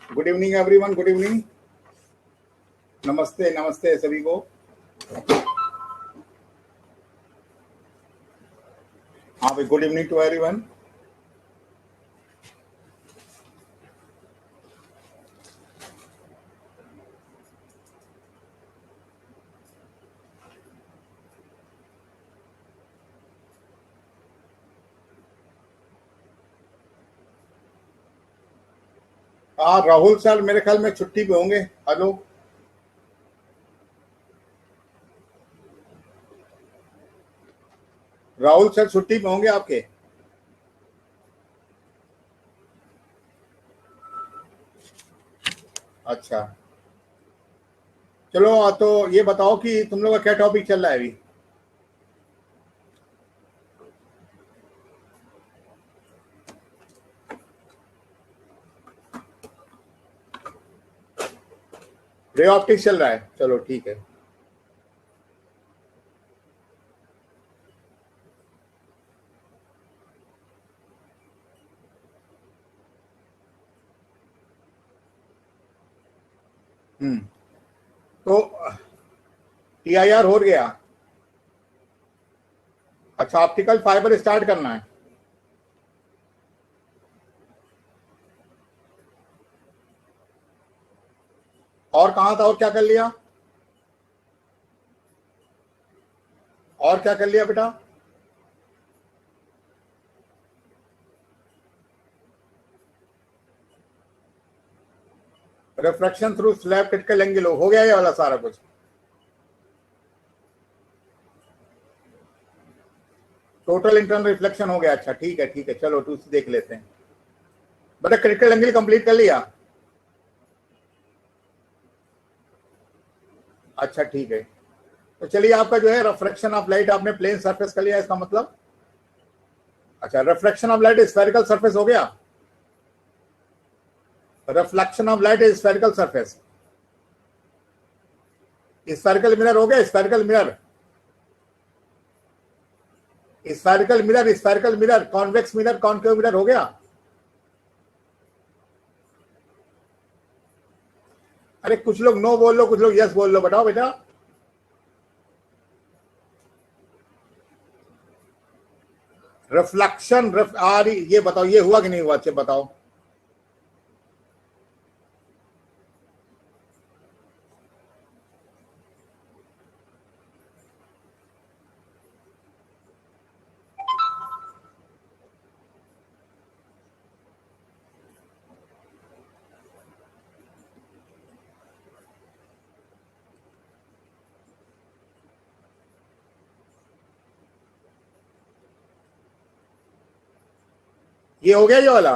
Good evening everyone, good evening, नमस्ते नमस्ते सभी को। हाँ भाई, good evening to everyone. Rahul sir मेरे ख्याल में छुट्टी पे होंगे। हेलो, राहुल सर छुट्टी पे होंगे आपके? अच्छा, चलो तो ये बताओ कि तुम लोग का क्या टॉपिक चल रहा है अभी? रे ऑप्टिक्स चल रहा है, चलो ठीक है। तो टीआईआर हो गया। अच्छा, ऑप्टिकल फाइबर स्टार्ट करना है। और कहाँ था, और क्या कर लिया? और क्या कर लिया बेटा? Reflection through slab critical angle हो गया ये वाला सारा कुछ? टोटल इंटरनल रिफ्लेक्शन हो गया। अच्छा ठीक है ठीक है, चलो टू देख लेते हैं। बेटा क्रिटिकल एंगल कंप्लीट कर लिया? अच्छा ठीक है, तो चलिए आपका जो है रिफ्लेक्शन ऑफ लाइट आपने प्लेन सरफेस कर लिया, इसका मतलब। अच्छा, reflection of light spherical surface हो गया। Reflection of light spherical surface, spherical mirror हो गया। Spherical mirror, spherical mirror, spherical mirror, convex mirror, concave mirror हो गया। अरे कुछ लोग नो बोल लो, कुछ लोग यस बोल लो, बताओ बेटा। रिफ्लेक्शन ये बताओ, ये हुआ कि नहीं हुआ? अच्छे बताओ। ये हो गया ये वाला?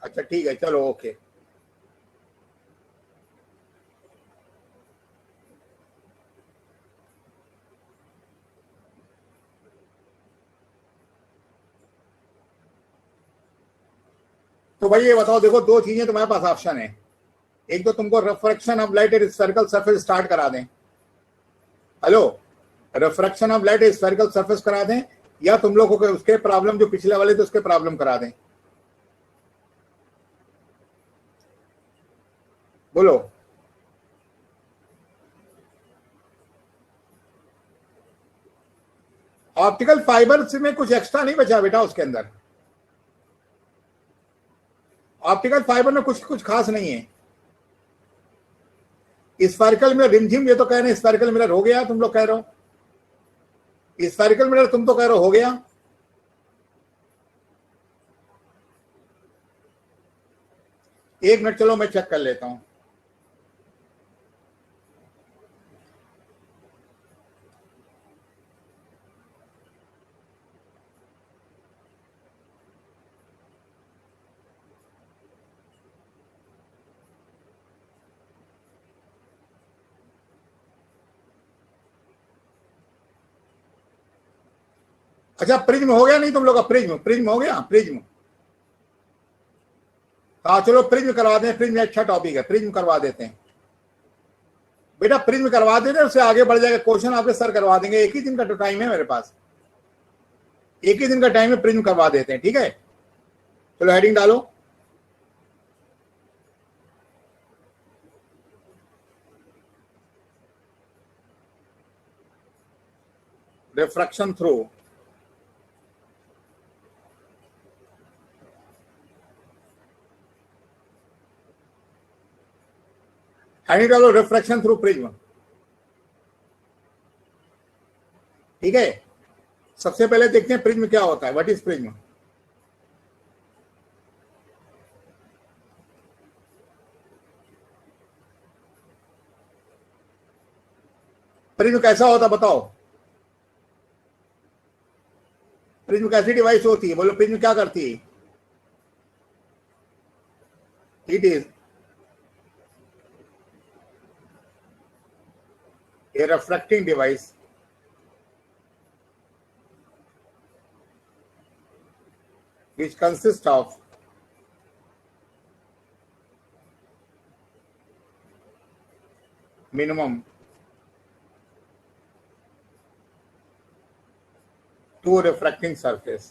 अच्छा ठीक है, चलो ओके। तो भाई ये बताओ, देखो दो चीजें तुम्हारे पास ऑप्शन है। एक तो तुमको refraction of light at spherical surface start करा दें। Hello, refraction of light at spherical surface करा दें, या तुम लोगों को उसके प्रॉब्लम जो पिछले वाले थे उसके प्रॉब्लम करा दें। बोलो। ऑप्टिकल फाइबर में कुछ एक्स्ट्रा नहीं बचा बेटा उसके अंदर। ऑप्टिकल फाइबर में कुछ कुछ खास नहीं है। स्फेरिकल मिरर रिमझिम, ये तो कह रहे हैं स्फेरिकल मिरर हो गया, तुम लोग कह रहे हो स्फेरिकल मिरर, तुम तो कह रहे हो गया। एक मिनट, चलो मैं चेक कर लेता हूं। अच्छा, प्रिज्म हो गया नहीं तुम लोग का? प्रिज्म, प्रिज्म हो गया, प्रिज्म। हाँ चलो प्रिज्म करवा दें, प्रिज्म अच्छा टॉपिक है, प्रिज्म करवा देते हैं बेटा। प्रिज्म करवा देते हैं, उससे आगे बढ़ जाएगा। क्वेश्चन आपके सर करवा देंगे, एक ही दिन का तो टाइम है मेरे पास, एक ही दिन का टाइम है, प्रिज्म करवा देते हैं, ठीक है। चलो हेडिंग डालो। Refraction through refraction through prism. ठीक है, सबसे पहले देखते हैं प्रिज्म क्या होता है। What is prism? प्रिज्म कैसा होता बताओ? प्रिज्म कैसी डिवाइस होती है? बोलो, प्रिज्म क्या करती है? It is a refracting device which consists of minimum two refracting surface.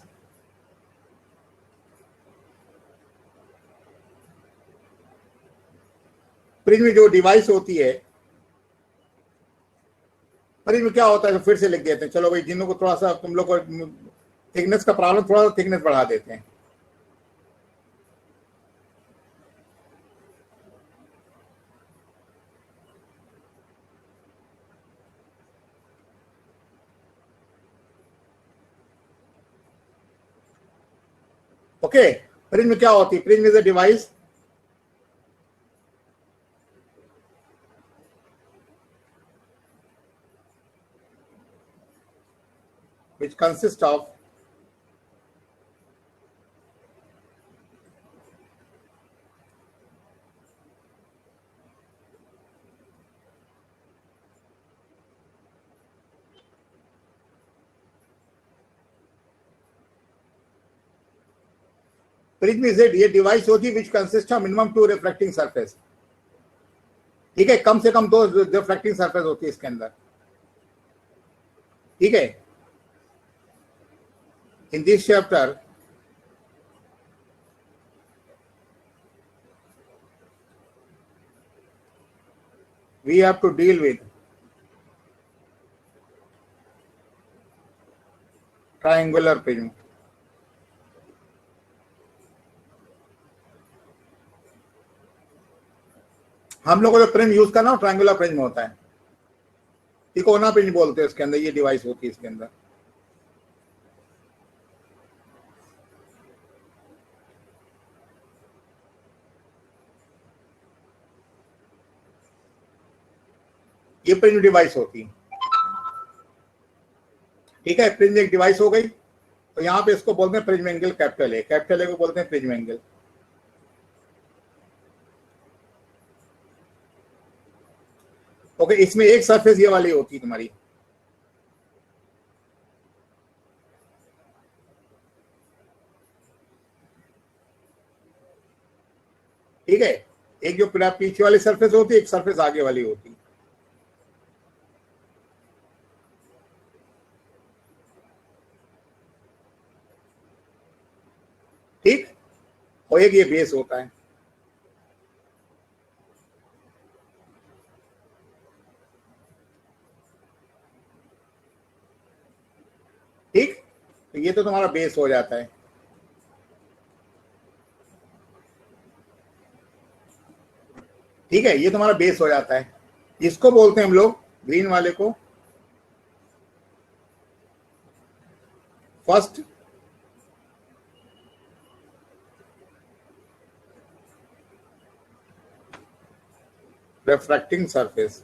Prism जो डिवाइस होती है, प्रिज्म क्या होता है तो फिर से लिख देते हैं। चलो भाई, जिन्हों को थोड़ा सा तुम लोग को थिकनेस का प्रॉब्लम, थोड़ा सा थिकनेस बढ़ा देते हैं। ओके, प्रिज्म क्या होती है? Prism is a device which consists of prism is ये डिवाइस होती है which consist of minimum two reflecting surface. ठीक है, कम से कम दो रिफ्लेक्टिंग सरफेस होती है इसके अंदर। ठीक है, in this chapter we have to deal with triangular prism. हम लोग को जो प्रिज्म यूज करना ट्रायंगुलर प्रिज्म होता है। तिकोना प्रिज्म बोलते हैं इसके अंदर, ये डिवाइस होती है इसके अंदर। ये प्रिज्म डिवाइस होती है। ठीक है, प्रिज्म एक डिवाइस हो गई, तो यहां पे इसको बोलते हैं prism angle capital A. Capital A को बोलते हैं प्रिज्म एंगल। ओके, इसमें एक सरफेस ये वाली होती है तुम्हारी। ठीक है, एक जो पीछे वाली सरफेस होती है, एक सरफेस आगे वाली होती है। ठीक, और एक ये बेस होता है। ठीक, तो ये तो तुम्हारा बेस हो जाता है। ठीक है, ये तुम्हारा बेस हो जाता है। इसको बोलते हैं हम लोग, ग्रीन वाले को, फर्स्ट रिफ्रैक्टिंग सरफेस,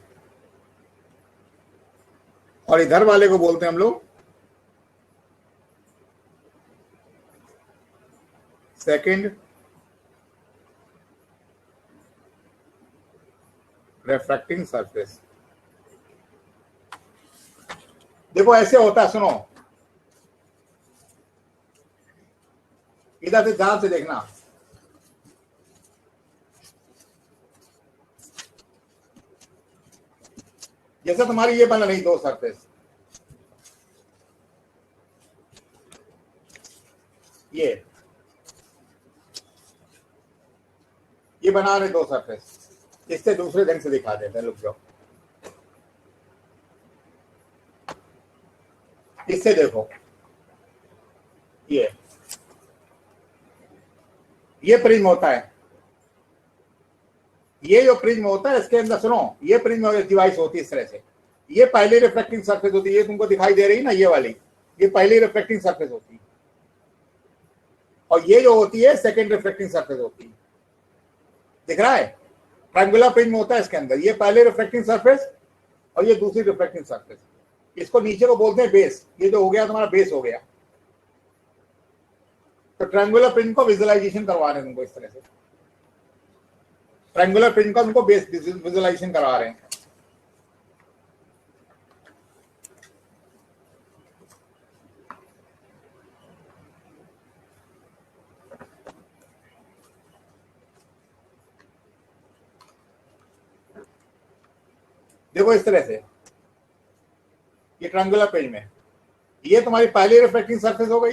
और इधर वाले को बोलते हैं हम लोग सेकंड रिफ्रैक्टिंग सरफेस। देखो ऐसे होता है, सुनो इधर से ध्यान से देखना। जैसे तुम्हारी ये बना नहीं दो सरफेस, ये बना रहे दो सरफेस। इससे दूसरे ढंग से दिखा देते हैं, रुक जाओ। इससे देखो ये प्रिज्म होता है, ये जो प्रिज्म होता है इसके अंदर सुनो, ये प्रिज्म डिवाइस होती है इस तरह से। ये पहली रिफ्लेक्टिंग सरफेस होती है, ये तुमको दिखाई दे रही है ना ये वाली, ये पहली रिफ्लेक्टिंग सरफेस होती है, और ये जो होती है सेकेंड रिफ्लेक्टिंग सरफेस होती है। दिख रहा है, ट्रायंगुलर प्रिज्म होता है इसके अंदर, ये पहले रिफ्लेक्टिंग सरफेस और ये दूसरी रिफ्लेक्टिंग सरफेस। इसको नीचे को बोलते हैं बेस, ये जो हो गया तुम्हारा बेस हो गया। तो ट्रायंगुलर प्रिज्म को विजुअलाइजेशन करवा रहे हैं तुमको इस तरह से, ट्रायंगुलर प्रिज्म का तुमको बेस विजुअलाइजेशन करवा रहे हैं। देखो इस तरह से, ये ट्रायंगुलर प्रिज्म है, ये तुम्हारी पहली रिफ्लेक्टिंग सरफेस हो गई,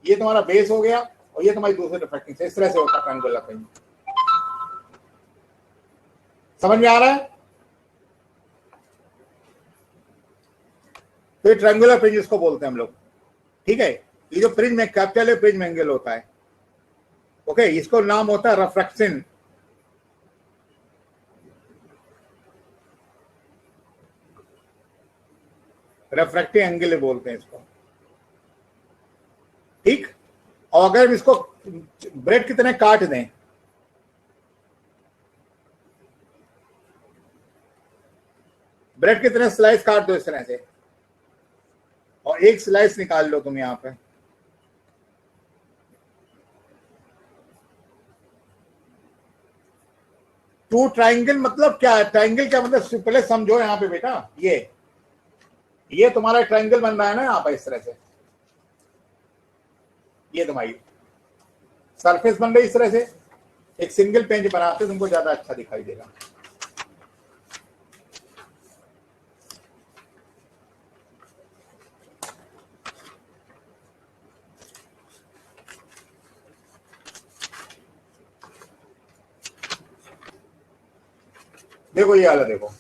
ये तुम्हारा बेस हो गया, और ये तुम्हारी दूसरी रिफ्लेक्टिंग से। इस तरह से होता है ट्रायंगुलर प्रिज्म। समझ में आ रहा है? तो ये ट्रायंगुलर प्रिज्म इसको बोलते हैं हम लोग, ठीक है। ये जो प्रिज्म है कैपिटल प्रिज्म एंगल होता है, ओके। इसको नाम होता है रिफ्रैक्शन, रिफ्रैक्टिव एंगल बोलते हैं इसको, ठीक। और अगर हम इसको ब्रेड कितने काट दें, ब्रेड कितने स्लाइस काट दो इस तरह से, और एक स्लाइस निकाल लो तुम यहां पे, टू ट्राइंगल मतलब क्या है? ट्राइंगल क्या मतलब पहले समझो यहां पे बेटा, ये तुम्हारा ट्राइंगल बन रहा है ना यहां पर इस तरह से, ये तुम्हारी सरफेस बन रही इस तरह से। एक सिंगल पेज बनाते तुमको ज्यादा अच्छा दिखाई देगा। देखो ये वाला, देखो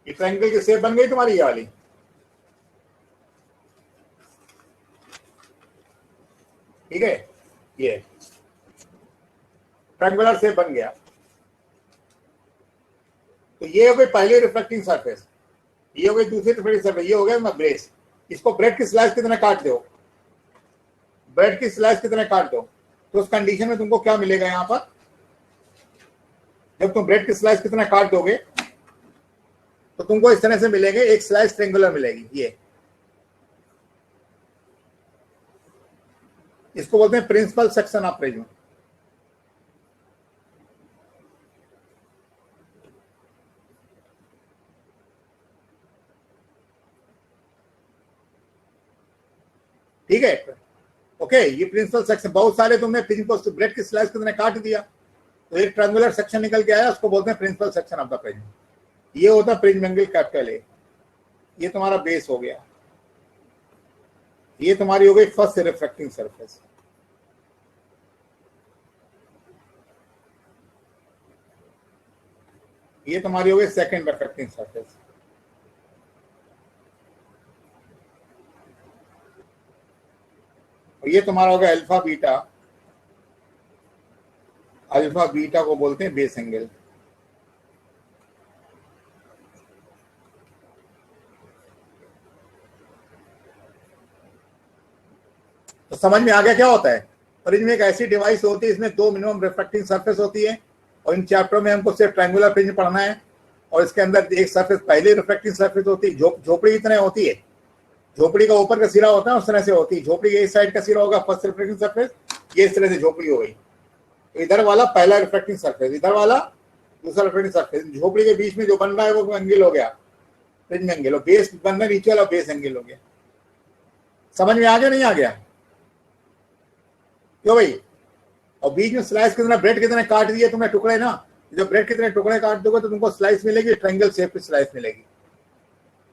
ये ट्रायंगल की शेप बन गई तुम्हारी, ये वाली, ठीक है। ये ट्रायंगुलर शेप बन गया। तो ये हो गई पहली रिफ्लेक्टिंग सरफेस, ये हो गई दूसरी रिफ्लेक्टिंग सरफेस, ये हो गया ब्रेस। इसको ब्रेड की स्लाइस कितने काट दो, ब्रेड की स्लाइस कितने काट दो, तो उस कंडीशन में तुमको क्या मिलेगा यहां पर, जब तुम ब्रेड की स्लाइस कितना काट दोगे तो तुमको इस तरह से मिलेंगे, एक स्लाइस ट्रायंगुलर मिलेगी। ये इसको बोलते हैं प्रिंसिपल सेक्शन ऑफ प्रिज्म। ठीक है, ओके। ये प्रिंसिपल सेक्शन, बहुत सारे तुमने प्रिज्म को ब्रेड की स्लाइस कितने काट दिया तो एक ट्रायंगुलर सेक्शन निकल के आया, उसको बोलते हैं principal section of the prism. ये होता है प्रिज्म एंगल कैपिटल ए। ये तुम्हारा बेस हो गया, ये तुम्हारी हो गई फर्स्ट रिफ्लेक्टिंग सरफेस, ये तुम्हारी हो गई सेकंड रिफ्लेक्टिंग सरफेस, और ये तुम्हारा हो गया अल्फा बीटा। अल्फा बीटा को बोलते हैं बेस एंगल। तो समझ में आ गया क्या होता है? प्रिज्म एक ऐसी डिवाइस होती है, इसमें दो मिनिमम रिफ्लेक्टिंग सरफेस होती है, और इन चैप्टरों में हमको सिर्फ ट्रायंगुलर प्रिज्म पढ़ना है। और इसके अंदर एक सरफेस पहली रिफ्लेक्टिंग सरफेस होती है, झोपड़ी की तरह होती है, झोपड़ी का ऊपर का सिरा होता है उस तरह से होती है। झोपड़ी के इस साइड का सिरा होगा फर्स्ट रिफ्लेक्टिंग सरफेस, ये इस तरह से झोपड़ी हो गई। इधर वाला पहला रिफ्लेक्टिंग सरफेस, इधर वाला दूसरा रिफ्लेक्टिंग सरफेस। झोपड़ी के बीच में जो बन रहा है वो एंगल हो गया प्रिज्म एंगल, और बेस बन रहा है नीचे वाला बेस एंगल हो गया। समझ में आ गया नहीं आ गया? क्यों भाई? और बीच में स्लाइस कितना, ब्रेड कितने काट दिए तुमने टुकड़े ना, जब ब्रेड कितने टुकड़े काट दोगे तो तुमको स्लाइस मिलेगी, ट्रायंगल शेप की स्लाइस मिलेगी,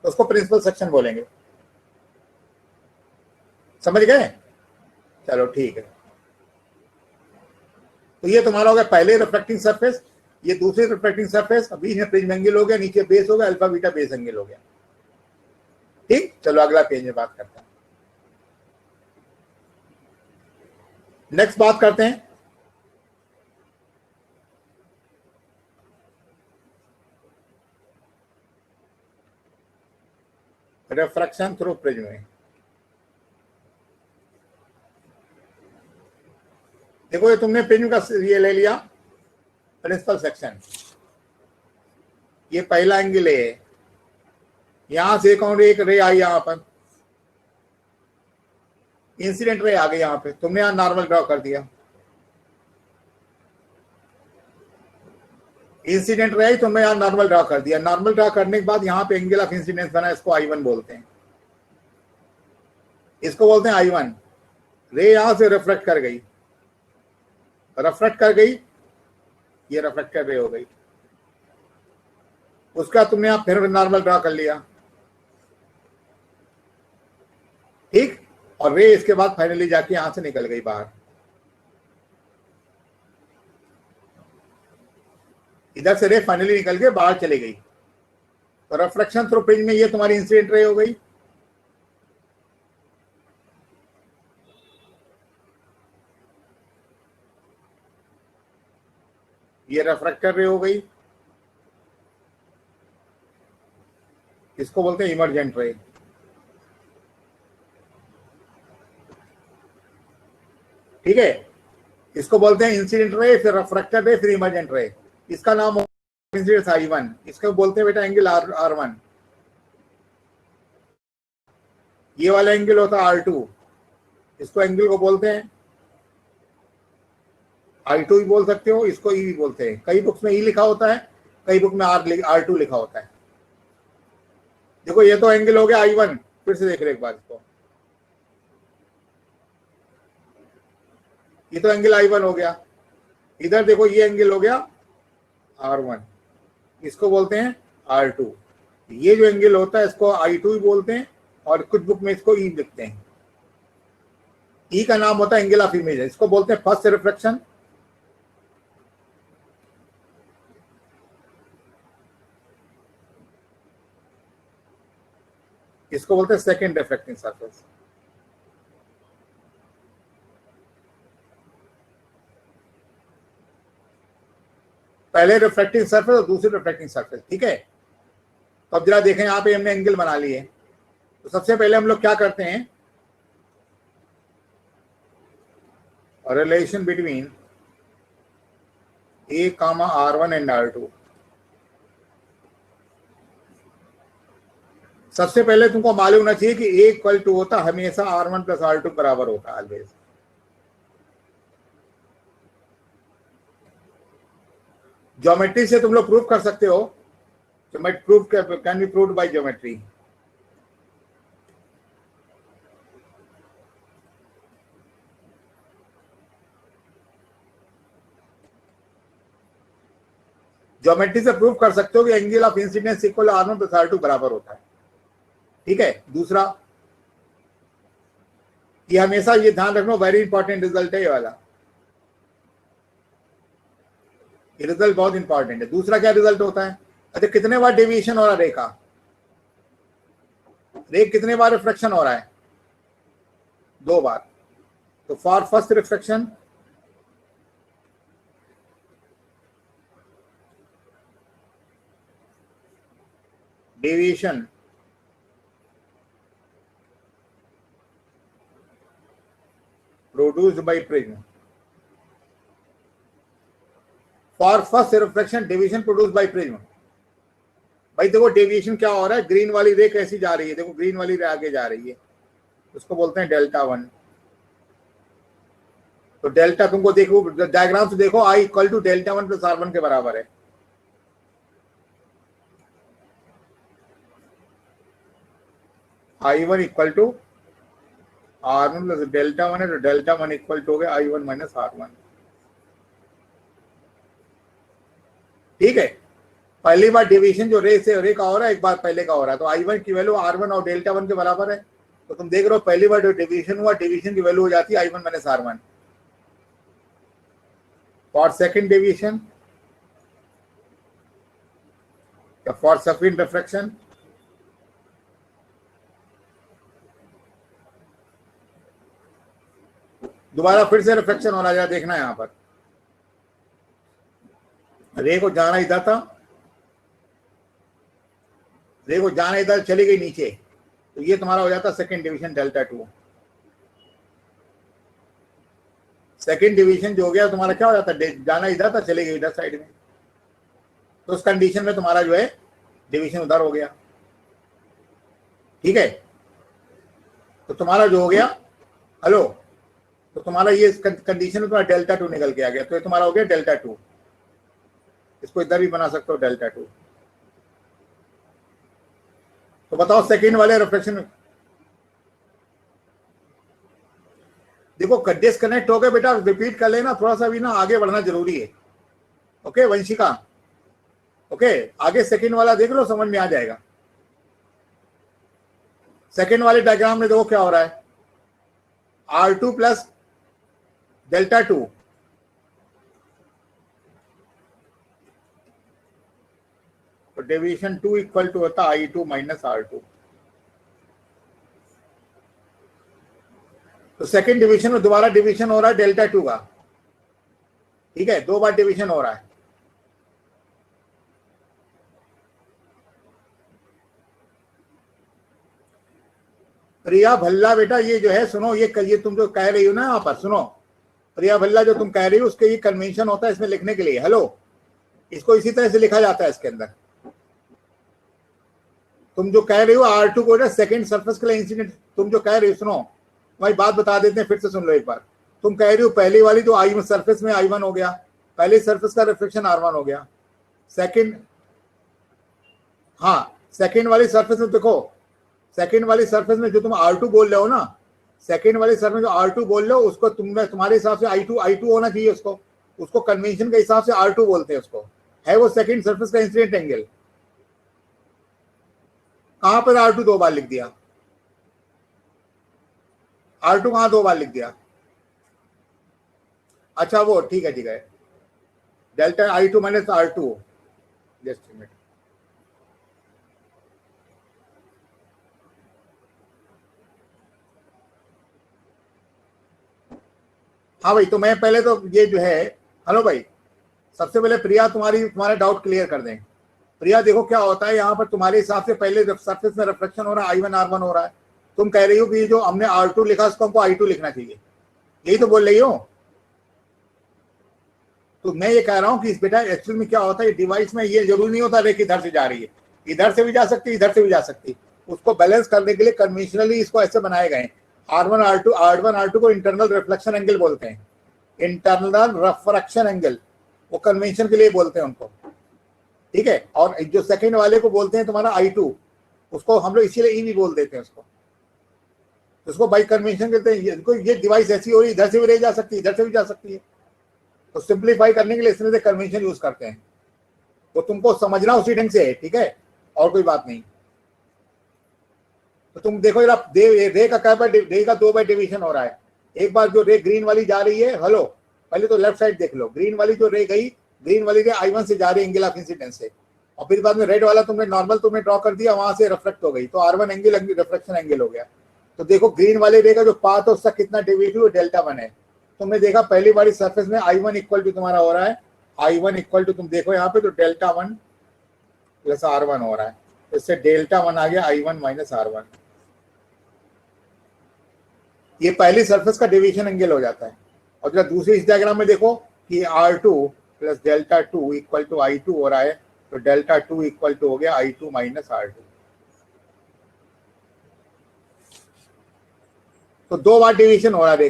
तो उसको प्रिंसिपल सेक्शन बोलेंगे। समझ गए? चलो ठीक है। तो ये तुम्हारा हो गया पहले रिफ्लेक्टिंग सरफेस, ये दूसरी रिफ्लेक्टिंग सरफेस, बीच में प्रिज्म एंगल हो गया, नीचे बेस हो गया, अल्फा बीटा बेस एंगल हो गया। ठीक, चलो अगला पेज में बात करते हैं। नेक्स्ट बात करते हैं रिफ्रैक्शन थ्रू प्रिज्म में। देखो ये तुमने प्रिज्म का ये ले लिया प्रिंसिपल सेक्शन, ये पहला एंगल है, यहां से एक रे आई, यहां पर इंसिडेंट रे आ गई, यहां पे तुमने यहां नॉर्मल ड्रॉ कर दिया, इंसिडेंट रे आई, तुमने यहां नॉर्मल ड्रॉ कर दिया। नॉर्मल ड्रॉ करने के बाद यहां पे एंगल ऑफ इंसिडेंस बना, इसको I1 बोलते हैं, इसको बोलते हैं I1। रे यहां से रिफ्लेक्ट कर गई, ये रिफ्लेक्टेड रे हो गई, उसका तुमने यहां फिर नॉर्मल ड्रॉ कर लिया, ठीक, और रे इसके बाद फाइनली जाके यहां से निकल गई बाहर, इधर से रे फाइनली निकल के बाहर चली गई। तो रिफ्रैक्शन थ्रू प्रिज्म में ये तुम्हारी इंसिडेंट रे हो गई, ये रिफ्रैक्टर रे हो गई, इसको बोलते हैं इमर्जेंट रे। ठीक है, इसको बोलते हैं इंसिडेंट रे, फिर रिफ्रैक्टर रे, फिर इमर्जेंट रे। इसका नाम इंसिडेंस I1, इसको बोलते हैं बेटा एंगल R1। ये वाला एंगल होता है R2, इसको एंगल को बोलते हैं I2 भी बोल सकते हो, इसको E भी बोलते हैं। कई बुक्स में E लिखा होता है, कई बुक में R2 लिखा होता है। देखो ये तो एंगल हो गया I1, फिर से देख रहे एक बार इसको, ये तो एंगल I1 हो गया, इधर देखो ये एंगल हो गया R1, इसको बोलते हैं R2। ये जो एंगल होता है इसको I2 भी बोलते हैं, और कुछ बुक में इसको E लिखते हैं। E का नाम होता है एंगल ऑफ इमेज, इसको बोलते हैं फर्स्ट रिफ्लेक्शन, इसको बोलते हैं सेकंड रिफ्लेक्टिंग सरफेस। पहले रिफ्लेक्टिंग सरफेस और दूसरी रिफ्लेक्टिंग सरफेस, ठीक है। तो अब जरा देखें, यहाँ पे हमने एंगल बना लिए। तो सबसे पहले हम लोग क्या करते हैं, relation between A, R1 and R2। सबसे पहले तुमको मालूम होना चाहिए कि A इक्वल टू होता हमेशा R1 प्लस R2 बराबर होता है ऑलवेज। ज्योमेट्री से तुम लोग प्रूव कर सकते हो, proof can be proved bye geometry. Geometry से प्रूव कर सकते हो कि angle of incidence equal R1 plus R2 बराबर होता है, ठीक है। दूसरा, ये हमेशा ये ध्यान रखना, वेरी इंपॉर्टेंट रिजल्ट है ये वाला, ये रिजल्ट बहुत इंपॉर्टेंट है। दूसरा क्या रिजल्ट होता है, अच्छा कितने बार डेविएशन हो रहा है रे का, रे कितने बार रिफ्लेक्शन हो रहा है, 2 बार। तो for first reflection deviation produced by prism, for first reflection deviation produced by prism। भाई देखो डेविएशन क्या हो रहा है, ग्रीन वाली रे कैसी जा रही है, देखो ग्रीन वाली रे आगे जा रही है, उसको बोलते हैं डेल्टा 1। तो डेल्टा तुमको देखो डायग्राम से देखो, I equal to delta 1 plus R1 के बराबर है। I1 equal to R1 plus delta 1 है, तो डेल्टा 1 इक्वल टू हो गया I1 माइनस R1, ठीक है। पहली बार डेविएशन जो रे से रे का हो रहा है, एक बार पहले का हो रहा है, तो I1 की वैल्यू R1 और डेल्टा 1 के बराबर है। तो तुम देख रहे हो पहली बार जो डेविएशन हुआ, डेविएशन की वैल्यू हो जाती है I1 minus R1। For second deviation, for subsequent reflection, दोबारा फिर से रिफ्लेक्शन हो रहा है, देखना है यहाँ पर रे को जाना इधर था, रे को जाना इधर, चली गई नीचे, तो ये तुम्हारा हो जाता second division delta two. Second division जो हो गया तुम्हारा क्या हो जाता है, जाना इधर था, चली गई इधर साइड में, तो उस कंडीशन में तुम्हारा जो है डिवीजन उधर हो गया। ठीक है, तो तुम्हारा जो हो गया, हेलो, तो तुम्हारा ये कंडीशन में तुम्हारा डेल्टा टू निकल के आ गया, तो ये तुम्हारा हो गया डेल्टा टू। इसको इधर भी बना सकते हो डेल्टा टू। तो बताओ सेकेंड वाले रिफ्लेक्शन में देखो डिस्कनेक्ट हो गए बेटा, रिपीट कर लेना, थोड़ा सा भी ना आगे बढ़ना जरूरी है। ओके वंशिका, ओके आगे सेकेंड वाला देख लो, समझ में आ जाएगा। सेकेंड वाले डायग्राम में देखो क्या हो रहा है, R2 प्लस डेल्टा टू, तो डेविएशन 2 इक्वल टू होता है I2 माइनस R2। तो सेकेंड डिवीजन में दोबारा डिवीजन हो रहा है डेल्टा टू का। ठीक है, 2 बार डिवीजन हो रहा है। प्रिया भल्ला बेटा, ये जो है सुनो, ये तुम जो कह रही हो ना यहाँ पर, सुनो प्रिया भल्ला, जो तुम कह रही हो उसके ये कन्वेंशन होता है इसमें लिखने के लिए। हेलो, इसको इसी तरह से लिखा जाता है इसके अंदर। तुम जो कह रही हो R2 को सेकंड सरफेस के लिए इंसिडेंट, तुम जो कह रही हो, सुनो भाई बात बता देते हैं, फिर से सुन लो एक बार। तुम कह रही हो पहली वाली तो I1 सरफेस में I1 हो गया, पहले सरफेस का रिफ्लेक्शन R1 हो गया। सेकंड, हाँ सेकंड वाली सरफेस में देखो, सेकंड वाली सरफेस में जो तुम R2 बोल रहे हो ना, सेकंड वाली सरफेस में जो R2 बोल रहे हो उसको तुम्हारे हिसाब से I2 होना चाहिए, उसको कन्वेंशन के हिसाब से R2 बोलते हैं उसको, है वो सेकंड सरफेस का इंसिडेंट एंगल। कहां पर R2 दो बार लिख दिया, R2 कहां 2 बार लिख दिया? अच्छा वो ठीक है delta I2 minus R2, just minute, हाँ भाई, तो मैं पहले तो ये जो है, हेलो भाई, सबसे पहले प्रिया तुम्हारा डाउट क्लियर कर दें। प्रिया देखो क्या होता है यहाँ पर, तुम्हारे हिसाब से पहले सरफेस में रिफ्लेक्शन हो रहा है, I1 R1 हो रहा है, तुम कह रही हो कि जो हमने R2 लिखा उसको हमको I2 लिखना चाहिए, यही तो बोल रही हो। तो मैं ये कह रहा हूँ कि इस बेटा एक्चुअल में क्या होता है, डिवाइस में ये जरूरी नहीं होता रेख इधर से जा रही है, इधर से भी जा सकती है, इधर से भी जा सकती है। उसको बैलेंस करने के लिए कन्वेंशनली इसको ऐसे बनाए गए, R1 R2 को इंटरनल रिफ्लेक्शन एंगल बोलते हैं, इंटरनल रिफ्रैक्शन एंगल, वो कन्वेंशन के लिए बोलते हैं उनको। ठीक है, और जो सेकंड वाले को बोलते हैं तुम्हारा I2, उसको हम लोग इसीलिए ई भी बोल देते हैं उसको बाई कन्वेंशन कहते हैं। ये डिवाइस ऐसी हो रही, इधर से भी रह जा सकती है, इधर से भी जा सकती है, तो सिंप्लीफाई करने के लिए इसमें से कन्वेंशन यूज करते हैं। तो तुमको समझना उसी ढंग से है, ठीक है, और कोई बात नहीं। तो तुम देखो जरा, रे का 2 बार डिवीजन हो रहा है। एक बार जो रे ग्रीन वाली जा रही है, हेलो पहले तो लेफ्ट साइड देख लो, ग्रीन वाली जो रे गई, ग्रीन वाली रे I1 से जा रही है एंगल ऑफ इंसिडेंस से, और फिर बाद में रेड वाला तुमने नॉर्मल ड्रॉ कर दिया, वहां से रिफ्लेक्ट हो गई, तो R1 एंगल रिफ्लेक्शन एंगल हो गया। तो देखो ग्रीन वाले रे का जो पाथ है उसका कितना डेरिवेटिव डेल्टा 1 है। तुमने देखा पहली बारी सरफेस में I1 इक्वल टू तुम्हारा हो रहा है, I1 इक्वल टू तुम देखो यहाँ पे तो डेल्टा 1 प्लस R1 हो रहा है, इससे डेल्टा 1 आ गया I1 माइनस R1। ये पहली सरफेस का डेविएशन एंगल हो जाता है। और जरा दूसरे इस डायग्राम में देखो कि R2 plus delta 2 equal to I2 हो रहा है, तो डेल्टा 2 इक्वल टू हो गया I2 माइनस R2। तो 2 बार डिवीजन हो रहा है रे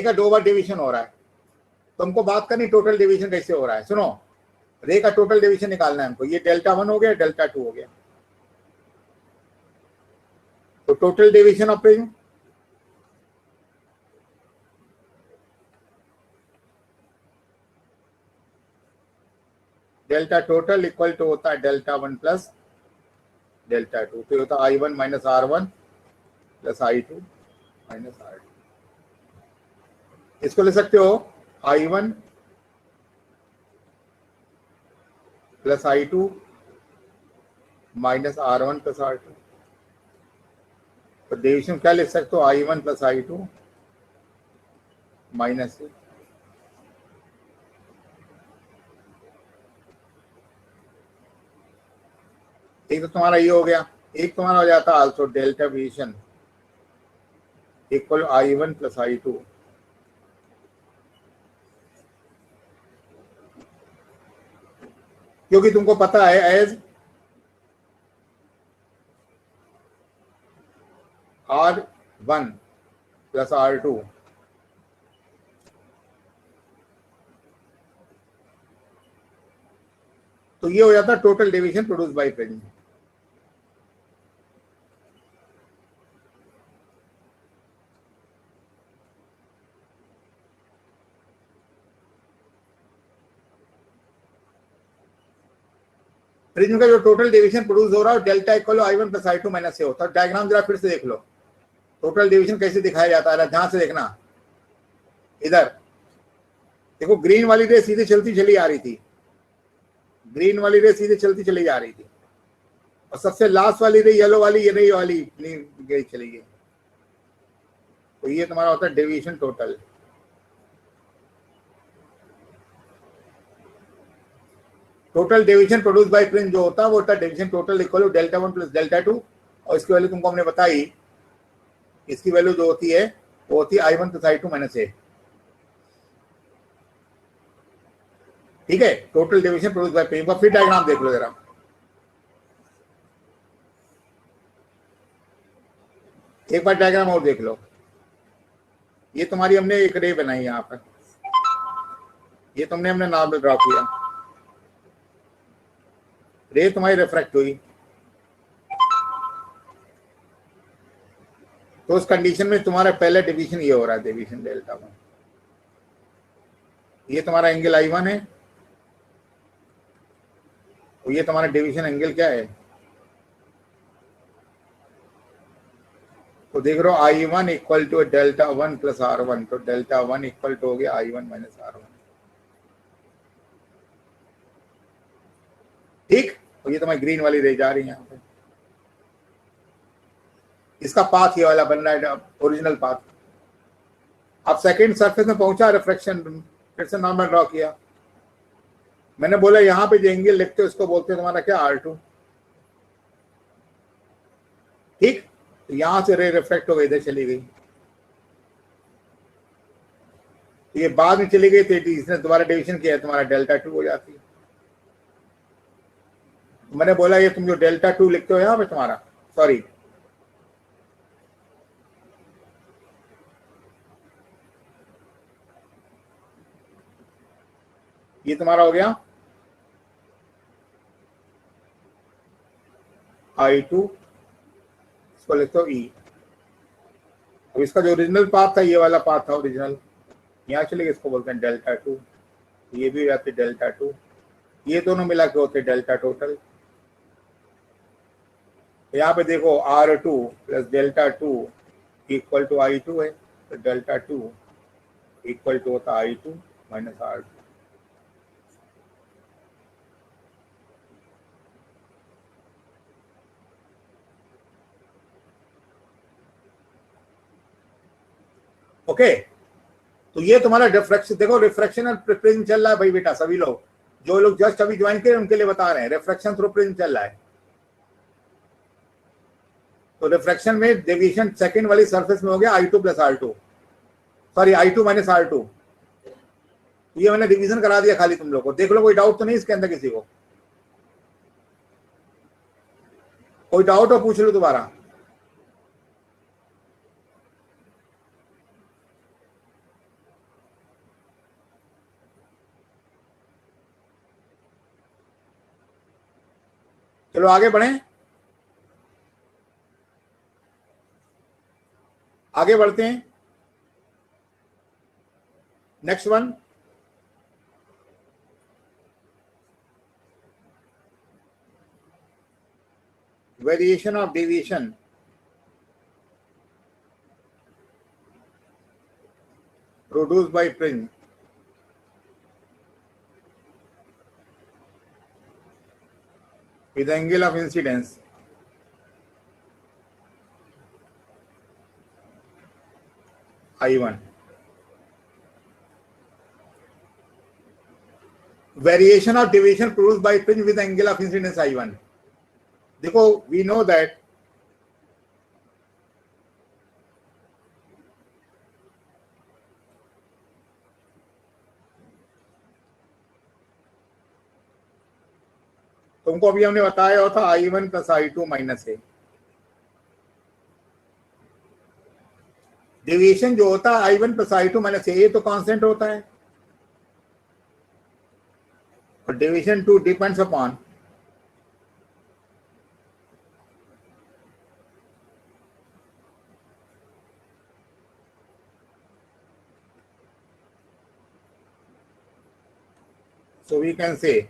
का 2 बार डिवीजन हो रहा है। तुमको बात करनी टोटल डिवीजन कैसे हो रहा है, सुनो, रे का टोटल डिवीजन निकालना है हमको। ये डेल्टा 1 हो गया, डेल्टा 2 हो गया, तो total division of ray, delta total equal to होता है डेल्टा 1 प्लस डेल्टा 2, तो होता है I1 minus R1 plus I2 minus R2। इसको ले सकते हो I1 plus I2 minus R1 plus R2। तो डिवीजन क्या लिख सकते हो, I1 प्लस I2 माइनस ए। एक तो तुम्हारा ये हो गया, एक तुम्हारा हो जाता also delta variation equal I1 plus I2। क्योंकि तुमको पता है एज R1 प्लस R2 तो ये हो जाता total deviation produce by prism. Prism का जो टोटल डेविएशन प्रोड्यूस हो रहा है delta equal I1 plus I2 minus से होता है। डायग्राम जरा फिर से देख लो, टोटल डेविएशन कैसे दिखाया जाता है, ध्यान से देखना। इधर देखो, ग्रीन वाली रे सीधे चलती चली आ रही थी, ग्रीन वाली रे सीधे चलती चली जा रही थी, और सबसे लास्ट वाली रे येलो वाली, ये नहीं वाली गई चली गई। तो ये तुम्हारा होता है deviation total. Total deviation produce by prism जो होता है वो होता है deviation total equal to delta 1 plus delta 2, और इसकी वैल्यू तुमको हमने बताई, इसकी वैल्यू जो होती है वो होती है I1 प्लस I2 माइनस ए। ठीक है, total deviation produce by prince का फिर डायग्राम देख लो जरा। एक बार डायग्राम और देख लो। ये तुम्हारी हमने एक रे बनाई यहां पर, ये तुमने हमने नॉर्मल ड्रॉ किया, रे तुम्हारी रिफ्रैक्ट हुई, तो उस कंडीशन में तुम्हारा पहला डिवीजन ये हो रहा है, डिवीजन डेल्टा 1। ये तुम्हारा एंगल I1 है, और ये तुम्हारा डिवीजन एंगल क्या है, तो देख रहे हो I1 equal to delta 1 plus R1, तो डेल्टा 1 इक्वल टू हो गया I1 माइनस R1। ठीक, और ये तुम्हारी ग्रीन वाली रह जा रही है यहाँ पे, इसका पाथ ये वाला बन रहा है ओरिजिनल पाथ। अब सेकंड सरफेस में पहुंचा, रिफ्रैक्शन, फिर से नॉर्मल ड्रॉ किया। मैंने बोला यहाँ पे जो एंगल लिखते हो उसको बोलते हैं तुम्हारा क्या, R2। ठीक, तो यहां से रे रिफ्लेक्ट हो गई, इधर चली गई, तो ये बाद में चली गई, तो इसने दोबारा डिवीजन किया, तुम्हारा डेल्टा 2 हो जाती है। मैंने बोला ये तुम जो डेल्टा 2 लिखते हो यहाँ पे तुम्हारा, सॉरी ये तुम्हारा हो गया I2, इसको लिखते हो E। अब इसका जो ओरिजिनल पाथ था, ये वाला पाथ था ओरिजिनल, यहाँ चले गए, इसको बोलते हैं डेल्टा 2, ये भी जाते डेल्टा 2, ये दोनों मिला के होते डेल्टा टोटल। यहाँ पे देखो R2 plus delta 2 equal to I2 है, तो डेल्टा 2 इक्वल टू होता I2 माइनस R2। ओके, तो ये तुम्हारा रिफ्रैक्शन, देखो रिफ्रैक्शन और प्रिज्म चल रहा है भाई बेटा, सभी लोग जो लोग जस्ट अभी ज्वाइन किए उनके लिए बता रहे हैं, रिफ्रैक्शन थ्रू प्रिज्म चल रहा है। तो रिफ्रैक्शन में डेविएशन सेकंड वाली सरफेस में हो गया I2 plus R2, sorry I2 minus R2। ये मैंने डिवीजन करा दिया खाली तुम लोग को, देख लो कोई डाउट तो नहीं इसके अंदर, किसी को कोई डाउट हो पूछ लो दोबारा। चलो आगे बढ़ें, आगे बढ़ते हैं। Next one, variation of deviation produced by prism with the angle of incidence I1। Variation of deviation produced by prism with angle of incidence I1। देखो वी नो दैट तुमको अभी हमने बताया था I1 प्लस I2 माइनस ए। Deviation जो होता है I1 plus I2 minus ए, ये तो कांस्टेंट होता है, और deviation 2 depends upon so we can say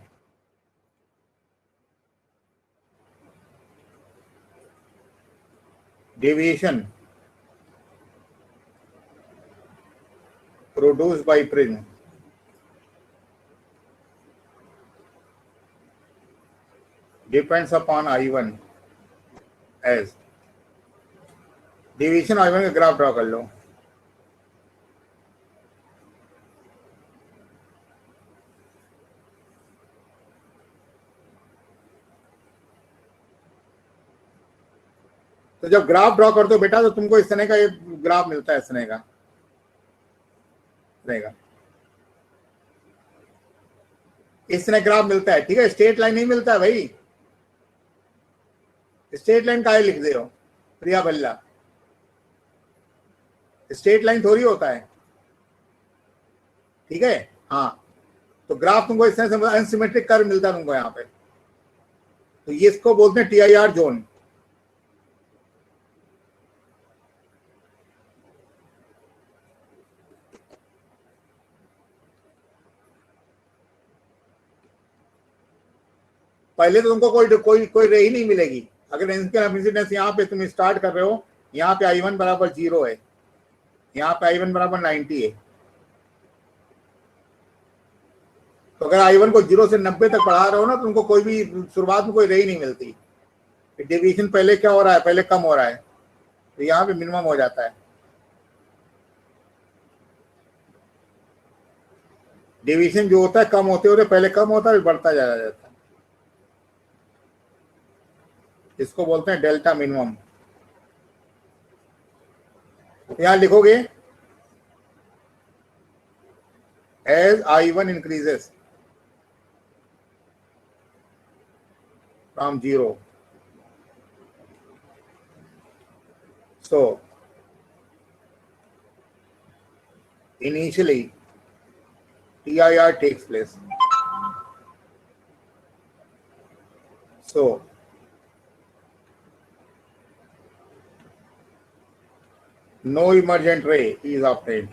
deviation produced by prism depends upon I1 as deviation I1 का ग्राफ ड्रॉ कर लो। तो जब ग्राफ ड्रॉ करते हो बेटा तो तुमको इस तरह का ये ग्राफ मिलता है, इस तरह का रहेगा, इस तरह ग्राफ मिलता है, ठीक है। स्ट्रेट लाइन नहीं मिलता है भाई, स्ट्रेट लाइन काहे लिख दे हो प्रिया बल्ला, स्ट्रेट लाइन थोड़ी होता है, ठीक है। हाँ, तो ग्राफ तुमको इस तरह से अनसिमेट्रिक कर्व मिलता है तुमको यहाँ पे, तो ये इसको बोलते हैं TIR जोन। पहले तो तुमको कोई कोई कोई रे ही नहीं मिलेगी। अगर इंसिडेंस यहाँ पे तुम स्टार्ट कर रहे हो, यहाँ पे I1 बराबर 0 है, यहाँ पे I1 बराबर 90 है, तो अगर I1 को 0 से 90 तक बढ़ा रहे हो ना, तो तुमको कोई भी शुरुआत में कोई रे ही नहीं मिलती। डेविएशन पहले क्या हो रहा है, पहले कम हो रहा है, तो यहाँ पे मिनिमम हो जाता है। डेविएशन जो होता है कम होते होते पहले कम होता है, बढ़ता जाता है, इसको बोलते हैं डेल्टा मिनिमम। यहां लिखोगे as I1 increases from 0, so initially TIR takes place, so no emergent ray is obtained।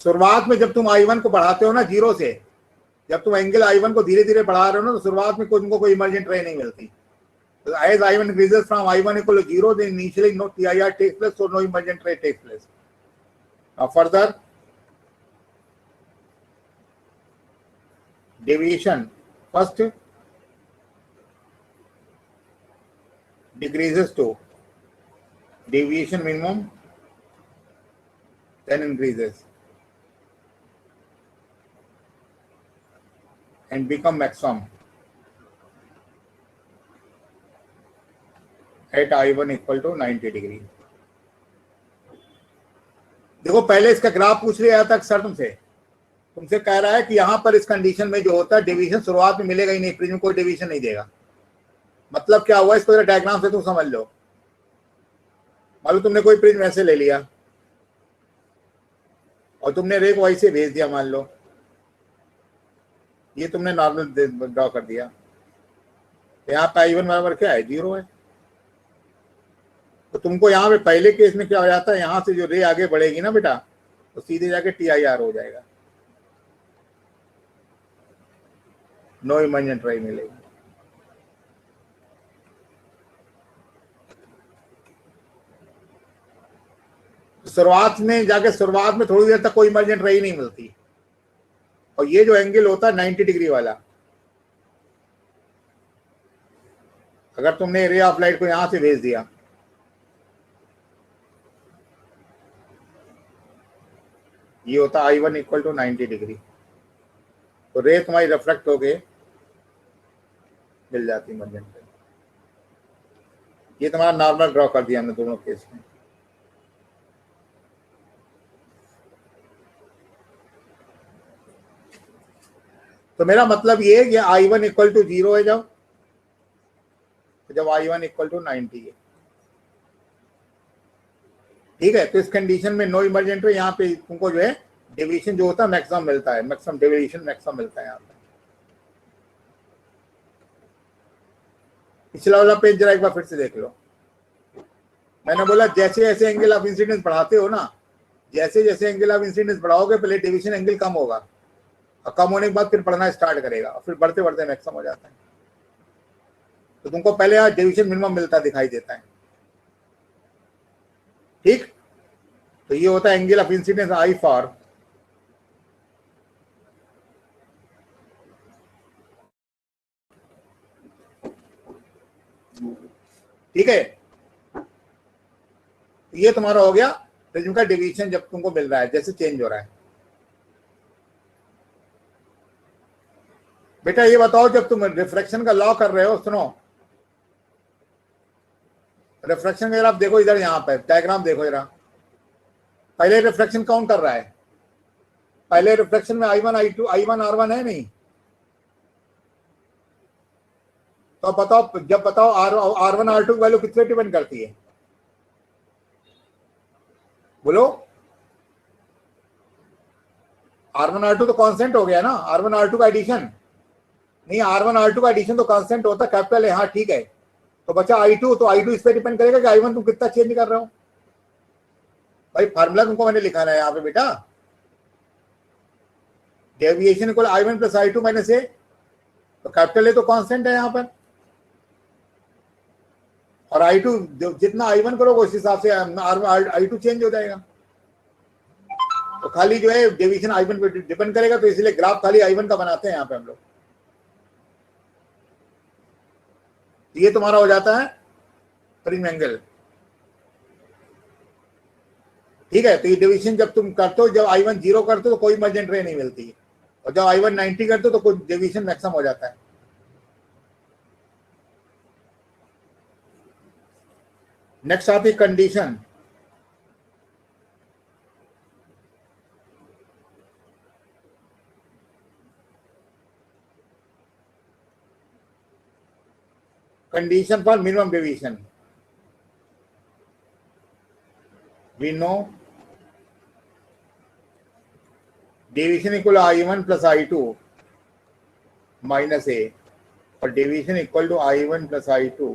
शुरुआत में जब तुम I1 को बढ़ाते हो ना 0 से, जब तुम एंगल I1 को धीरे धीरे बढ़ा रहे हो ना, तो शुरुआत में तुमको कोई इमर्जेंट रे नहीं मिलती। तो as I1 increases from I1 equal to 0, then initially no TIR takes place, so no emergent ray takes place। Now further deviation first decreases to deviation minimum, then increases and become maximum at I1 equal to 90 degree. देखो पहले इसका graph पूछ लिया था sir तुमसे कह रहा है कि यहां पर इस कंडीशन में जो होता है डेविएशन शुरुआत में मिलेगा ही नहीं, प्रिज्म कोई डेविएशन नहीं देगा। मतलब क्या हुआ, इसको डायग्राम से तुम समझ लो। मान लो तुमने कोई प्रिज्म ऐसे ले लिया और तुमने रे को ऐसे भेज दिया, मान लो ये तुमने नॉर्मल ड्रॉ कर दिया, तो यहाँ पे I1 बराबर क्या है, 0 है। तो तुमको यहाँ पे पहले केस में क्या हो जाता है, यहाँ से जो रे आगे बढ़ेगी ना बेटा, तो सीधे जाके TIR हो जाएगा, नो इमर्जेंट रे मिलेगी। शुरुआत में थोड़ी देर तक कोई इमर्जेंट रे ही नहीं मिलती, और ये जो एंगल होता है 90 डिग्री वाला, अगर तुमने रे ऑफ लाइट को यहां से भेज दिया ये होता I1 इक्वल टू 90 डिग्री। तो रे तुम्हारी रिफ्लेक्ट होके मिल जाती मर्जेंट रे। ये तुम्हारा नॉर्मल ड्रॉ कर दिया हमने दोनों केस में। तो मेरा मतलब ये है कि I1 इक्वल टू 0 है जब I1 इक्वल टू 90 है, ठीक है। तो इस कंडीशन में नो इमरजेंट रे, यहाँ पे तुमको जो है डेविएशन जो होता है मैक्सिमम मिलता है, मैक्सिमम डेविएशन मैक्सिमम मिलता है यहाँ पे। पिछला वाला पेज जरा एक बार फिर से देख लो। मैंने बोला जैसे जैसे एंगल ऑफ इंसिडेंस बढ़ाते हो ना, जैसे जैसे एंगल ऑफ इंसिडेंस बढ़ाओगे पहले डेविएशन एंगल कम होगा और कम होने के बाद फिर बढ़ना स्टार्ट करेगा और फिर बढ़ते बढ़ते मैक्सिमम हो जाता है। तो तुमको पहले यहाँ डेविएशन मिनिमम मिलता दिखाई देता है, ठीक। तो ये होता है angle of incidence I for ठीक है। ये तुम्हारा हो गया प्रिज्म का डेविएशन जब तुमको मिल रहा है जैसे चेंज हो रहा है। बेटा ये बताओ जब तुम रिफ्रैक्शन का लॉ कर रहे हो, सुनो, रिफ्रैक्शन अगर आप देखो इधर, यहाँ पे डायग्राम देखो जरा, पहले रिफ्रैक्शन कौन कर रहा है? पहले रिफ्रैक्शन में I1 I2 I1 R1 है नहीं? तो बताओ, जब बताओ R1 R2 की वैल्यू कितने डिपेंड करती है? बोलो। R1 R2 तो कांस्टेंट हो गया ना, R1 R2 का एडिशन नहीं, R1 R2 का एडिशन तो कांस्टेंट होता, कैपिटल है, हाँ ठीक है। तो बचा I2, तो I2 इस पे डिपेंड करेगा कि I1 तुम कितना चेंज कर रहे हो। भाई फार्मूला तुमको मैंने लिखाना है यहाँ पे बेटा, deviation equal I1 plus I2 minus A, तो कैपिटल ए तो कांस्टेंट है यहाँ पर, और I2 जितना I1 करोगे उस हिसाब से I2 चेंज हो जाएगा। तो खाली जो है डेविएशन I1 पे डिपेंड करेगा, तो इसलिए ग्राफ खाली I1 का बनाते हैं यहाँ पे हम लोग। ये तुम्हारा हो जाता है प्रिज्म एंगल, ठीक है। तो ये डेविएशन जब तुम करते हो, जब I1 0 करते हो तो कोई इमरजेंट रे नहीं मिलती है, और जब I1 90 करते हो तो कोई डेविएशन मैक्सिमम हो जाता है। नेक्स्ट आती है condition. Condition for minimum deviation. We know deviation equal to I1 plus I2 minus A, or deviation equal to I1 plus I2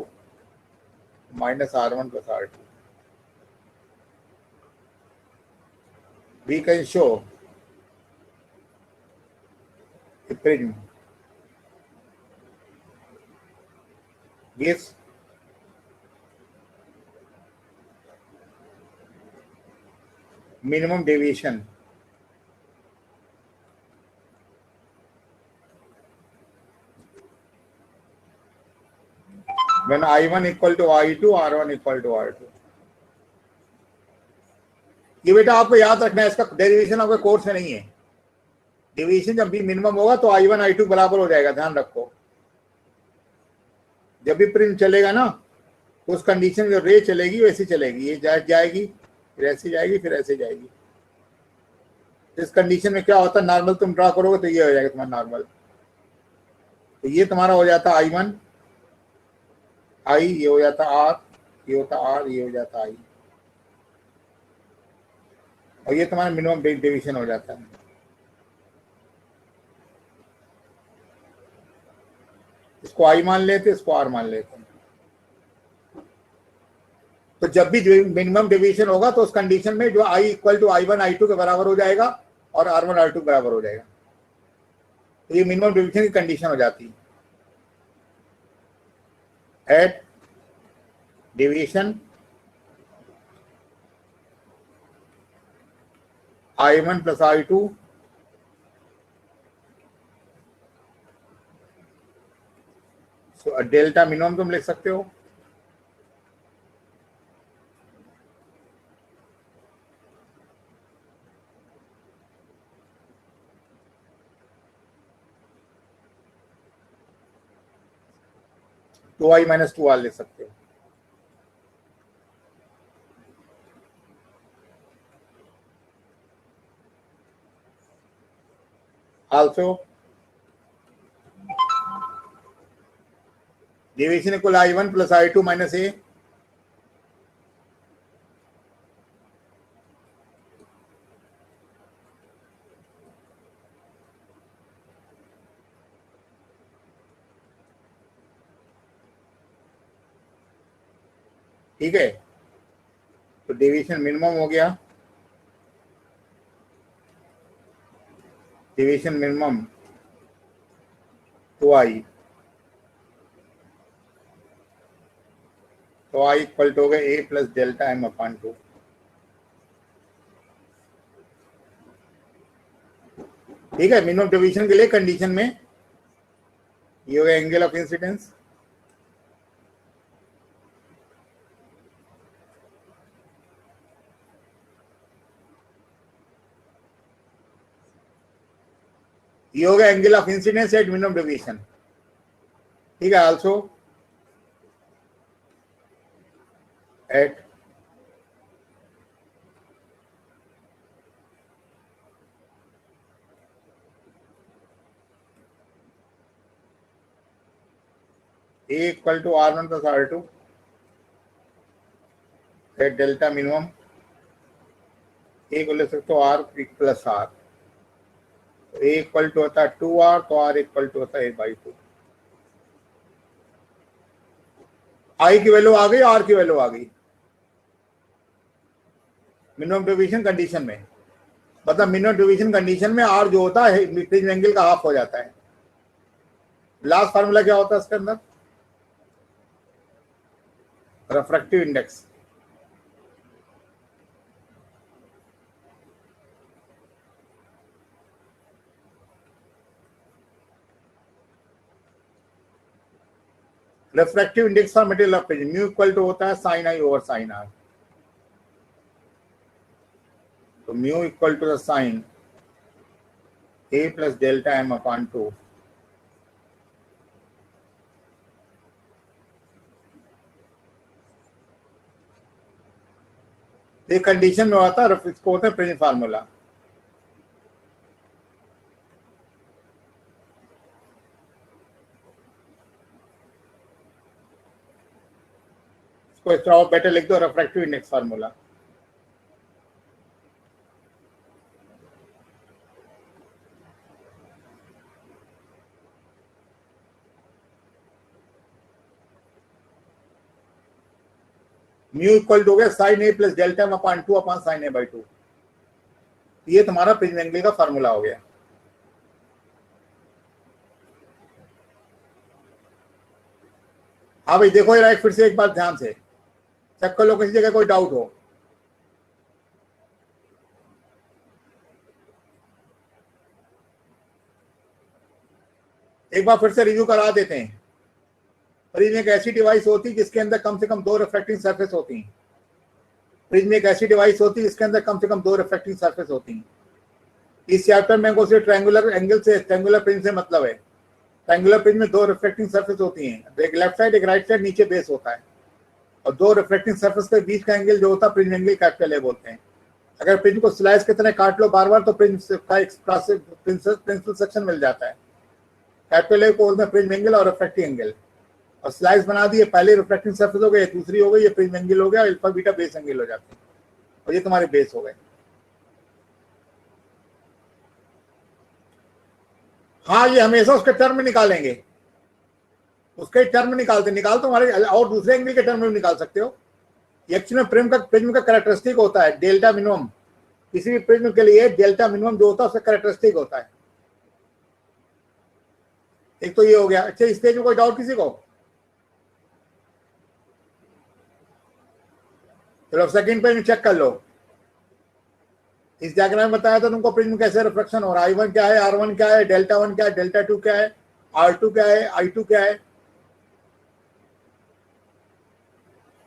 minus R1 plus R2. We can show a prism gives minimum deviation when I1 equal to I2, R1 equal to R2. ये बेटा आपको याद रखना है, इसका derivation आपके course में नहीं है। डेविएशन जब भी मिनिमम होगा तो I1 I2 बराबर हो जाएगा, ध्यान रखो। जब भी प्रिज्म चलेगा ना तो उस कंडीशन जो रे चलेगी वैसी चलेगी, ये जाएगी फिर ऐसे जाएगी फिर ऐसे जाएगी। इस कंडीशन में क्या होता है, नॉर्मल तुम ड्रा करोगे तो ये हो जाएगा तुम्हारा नॉर्मल। तो ये तुम्हारा हो जाता है I1 I, ये हो जाता R, ये होता R, ये हो जाता I, और ये तुम्हारा मिनिमम डेविएशन हो जाता है। इसको I मान लेते, इसको R मान लेते हैं। तो जब भी मिनिमम डेविएशन होगा तो उस कंडीशन में जो I equal to I1 I2 के बराबर हो जाएगा और R1 R2 के बराबर हो जाएगा। तो ये मिनिमम डेविएशन की कंडीशन हो जाती है। At deviation I1 plus I2 delta minimum तुम लिख सकते हो, 2i माइनस 2r लिख सकते हो। Also deviation equal i1 plus i2 minus a। ठीक है, तो डेविएशन मिनिमम हो गया, डेविएशन मिनिमम 2i, तो i इक्वल टू हो गया a plus delta m upon 2। ठीक है, मिनिमम डेविएशन के लिए कंडीशन में ये हो गया एंगल ऑफ इंसिडेंस। ये हो गया angle of incidence at minimum deviation. ठीक है, also at a equal to r1 plus r2 at delta minimum, a को ले सकते हो r plus r, a equal to होता है 2r, तो r इक्वल टू होता है a/2। i की वैल्यू आ गई, r की वैल्यू आ गई मिनिमम डेविएशन कंडीशन में। मतलब मिनिमम डेविएशन कंडीशन में r जो होता है प्रिज्म एंगल का हाफ हो जाता है। लास्ट फार्मूला क्या होता है इसके अंदर? Refractive index. Refractive index for material of prism mu equal to होता है sine i over sine r. तो mu equal to the sine a plus delta m upon 2। ये कंडीशन में होता है, इसको होता है प्रिज्म फार्मूला। इसको इस तरह और बेटर लिख दो, refractive index formula. Mu equal to हो गया sine a plus delta m upon 2 upon sine a/2। ये तुम्हारा प्रिज्म एंगल का फार्मूला हो गया। हाँ भाई देखो ये राइट, फिर से एक बार ध्यान से चेक कर लो, किसी जगह कोई डाउट हो। एक बार फिर से रिव्यू करा देते हैं। प्रिज्म एक ऐसी डिवाइस होती है जिसके अंदर कम से कम 2 रिफ्रैक्टिंग सरफेस होती हैं। प्रिज्म एक ऐसी डिवाइस होती है जिसके अंदर कम से कम 2 रिफ्रैक्टिंग सरफेस होती हैं। इस चैप्टर में सिर्फ ट्रायंगुलर एंगल से, ट्रायंगुलर प्रिज्म से मतलब है। ट्रायंगुलर प्रिज्म में 2 रिफ्रैक्टिंग सरफेस होती हैं, एक लेफ्ट साइड एक राइट साइड, नीचे बेस होता है, और 2 रिफ्रैक्टिंग सरफेस के बीच का एंगल जो होता है प्रिज्म एंगल कैपिटल ए बोलते हैं। अगर प्रिज्म को स्लाइस की तरह काट लो बार बार तो प्रिज्म का एक प्रिंसिपल सेक्शन मिल जाता है। कैपिटल ए को बोलते हैं प्रिज्म एंगल और रिफ्रैक्टिव एंगल। और स्लाइस बना दिए, पहले रिफ्रैक्टिंग सरफेस हो गई, दूसरी हो गई, ये प्रिज्म एंगल हो गया, अल्फा बीटा बेस एंगल हो जाते हैं, और ये तुम्हारे बेस हो गए। हाँ, ये हमेशा उसके टर्म में निकालेंगे, उसके टर्म में निकाल तुम्हारे, और दूसरे एंगल के टर्म में भी निकाल सकते हो। एक्चुअली प्रिज्म का कैरेक्टरिस्टिक होता है डेल्टा मिनिमम। किसी भी प्रिज्म के लिए डेल्टा मिनिमम जो होता है उसका कैरेक्टरिस्टिक होता है। एक तो ये हो गया। अच्छा, इस पेज में कोई डाउट किसी को? चलो सेकंड पेज में चेक कर लो। इस डायग्राम में बताया था तुमको प्रिज्म कैसे रिफ्लेक्शन हो रहा है। I1 क्या है, R1 क्या है, डेल्टा 1 क्या है, डेल्टा 2 क्या है, R2 क्या है, I2 क्या है,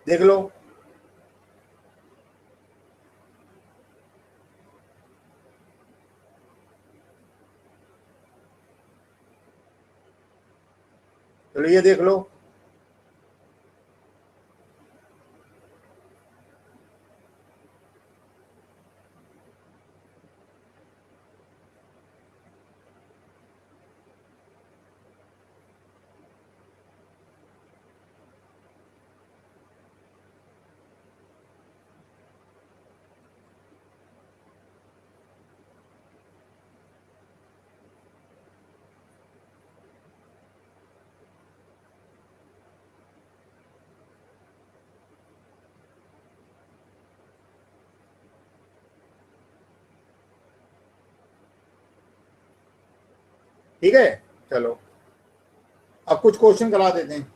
देख लो। चलो ये देख लो, ठीक है, चलो अब कुछ क्वेश्चन करा देते हैं।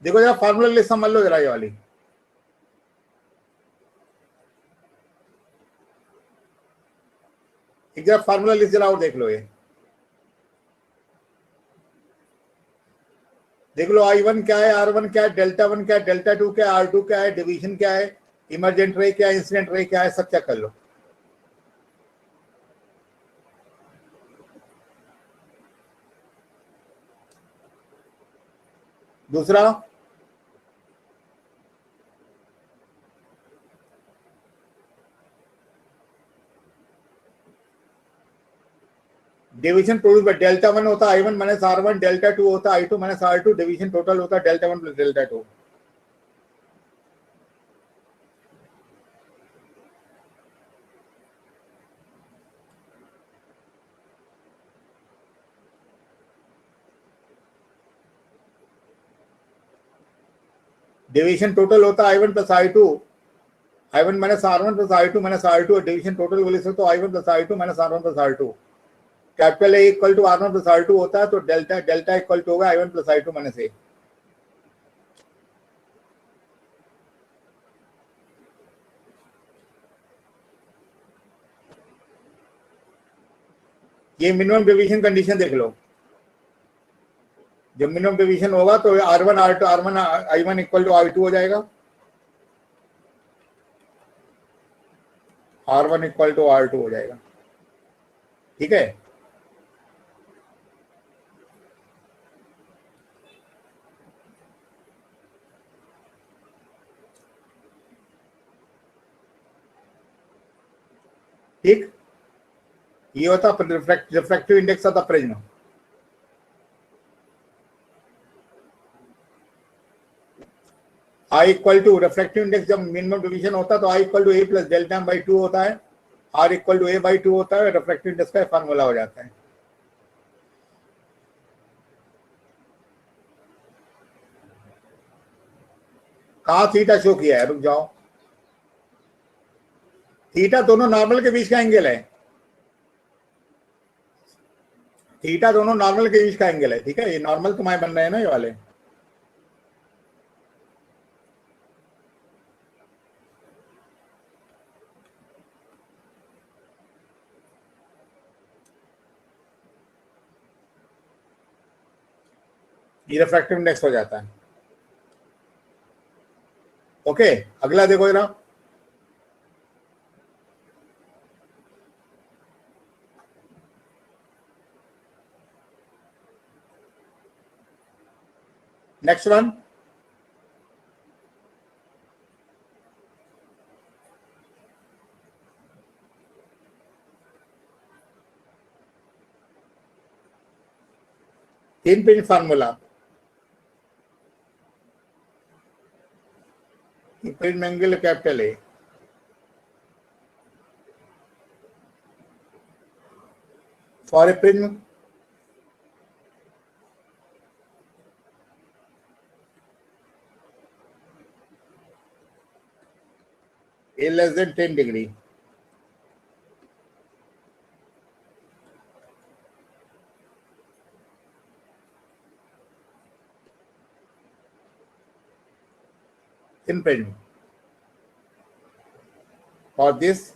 देखो जरा फार्मूला लिस्ट समझ लो जरा, ये वाली एक जरा फार्मूला लिस्ट जरा और देख लो। ये देख लो, I1 क्या है, R1 क्या है, डेल्टा 1 क्या है, डेल्टा 2 क्या है, R2 क्या है, डिवीजन क्या है, इमरजेंट रे क्या है, इंसिडेंट रे क्या है, सब चेक कर लो। दूसरा, डिवीजन प्रोड्यूस बाय डेल्टा 1 होता है I1 माइनस R1, डेल्टा 2 होता है I2 minus R2, division total होता है delta 1 plus delta 2। Division total होता है I1 plus I2, I1 minus R1 plus I2 minus R2, और डिवीजन टोटल बोले तो I1 plus I2 minus R1 plus R2। Capital A equal to R1 plus R2 होता है, तो delta delta equal to होगा I1 plus I2 minus A। ये minimum division condition देख लो। जब मिनिमम डिवीजन होगा तो R1 R2 R1 I1 equal to I2 हो जाएगा, R1 इक्वल टू R2 हो जाएगा। ठीक है, ठीक। ये होता refractive index of the prism. I equal to refractive index, जब मिनिमम डिवीजन होता है तो I equal to A plus delta M by 2 होता है, R equal to A by 2 होता है, रिफ्रैक्टिव इंडेक्स का फॉर्मूला हो जाता है। कहाँ थीटा शो किया है, रुक जाओ। थीटा दोनों नॉर्मल के बीच का एंगल है, थीटा दोनों नॉर्मल के बीच का एंगल है। ठीक है, ये नॉर्मल तुम्हारे बन रहे हैं ना ये वाले। ये रिफ्रैक्टिव इंडेक्स हो जाता है। ओके, अगला देखो जरा। नेक्स्ट वन, तीन pin formula. Prism angle capital A, for a prism A less than 10 degree, in prism For this,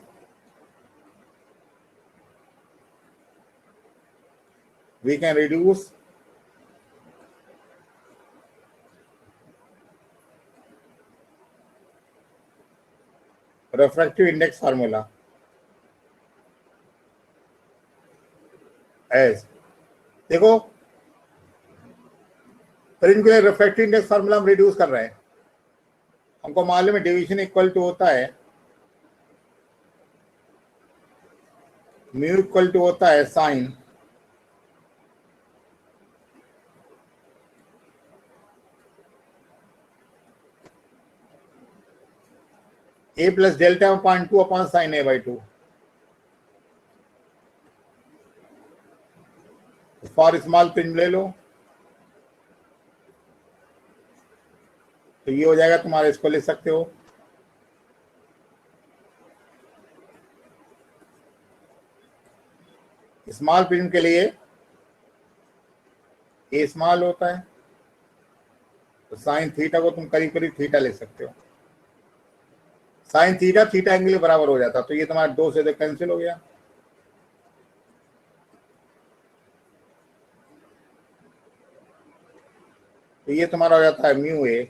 we can reduce refractive index formula as, देखो प्रिज्म के लिए रिफ्रैक्टिव इंडेक्स फार्मूला हम reduce कर रहे हैं, हमको मालूम है डिवीजन इक्वल टू होता है म्यू इक्वल टू होता है sine A plus delta 0.2 upon sine A by 2 for small prism ले लो तो ये हो जाएगा तुम्हारा, इसको लिख सकते हो स्मॉल प्रिज्म के लिए ए स्मॉल होता है तो साइन थीटा को तुम करीब करीब थीटा ले सकते हो, साइन थीटा थीटा एंगल बराबर हो जाता, तो ये तुम्हारा 2 से कैंसिल हो गया। तो ये तुम्हारा हो जाता है म्यू ए,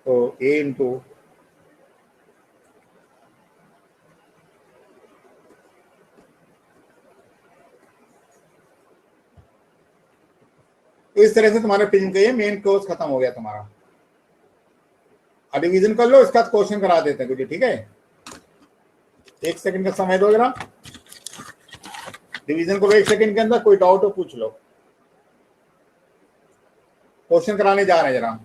तो ए इंटू इस तरह से तुम्हारे प्रिज्म का ये मेन कोर्स खत्म हो गया तुम्हारा। डिवीजन कर लो, इसका क्वेश्चन करा देते हैं कुछ, ठीक है 1 सेकंड का समय दो जरा, डिवीजन को 1 सेकंड के अंदर कोई डाउट हो पूछ लो, क्वेश्चन कराने जा रहे हैं जरा।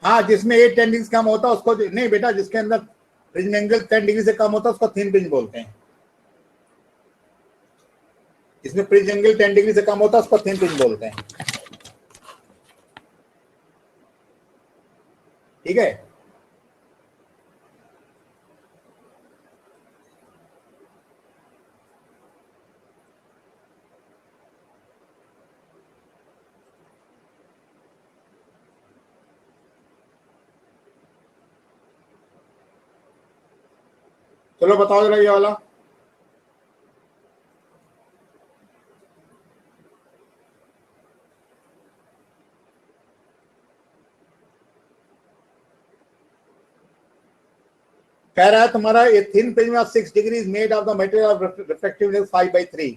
हाँ, जिसमें 8 10 डिग्री से कम होता है उसको नहीं बेटा, जिसके अंदर प्रिज्म एंगल 10 डिग्री से कम होता है उसको थिन प्रिज्म बोलते हैं। इसमें प्रिज्म एंगल 10 डिग्री से कम होता है उसको थिन प्रिज्म बोलते हैं, ठीक है। चलो बताओ जरा ये वाला, कह रहा है तुम्हारा a thin prism of 6 degree is made of the material of refractive 5/3,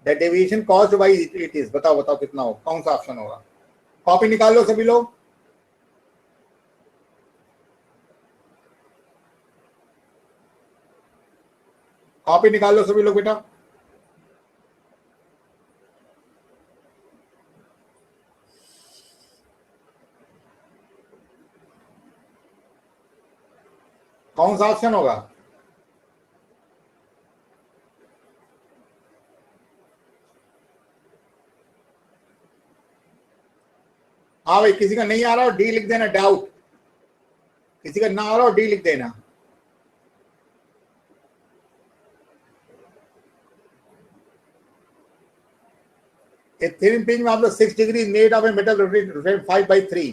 the deviation caused by it is, बताओ बताओ कितना हो, कौन सा ऑप्शन होगा। कॉपी निकाल लो सभी लोग, कॉपी निकाल लो सभी लोग बेटा। कौन सा ऑप्शन होगा? हाँ भाई, किसी का नहीं आ रहा हो डी लिख देना, डाउट। किसी का ना आ रहा हो डी लिख देना। A thin pinch में आप लोग 6 degree made of a metal rotate 5/3।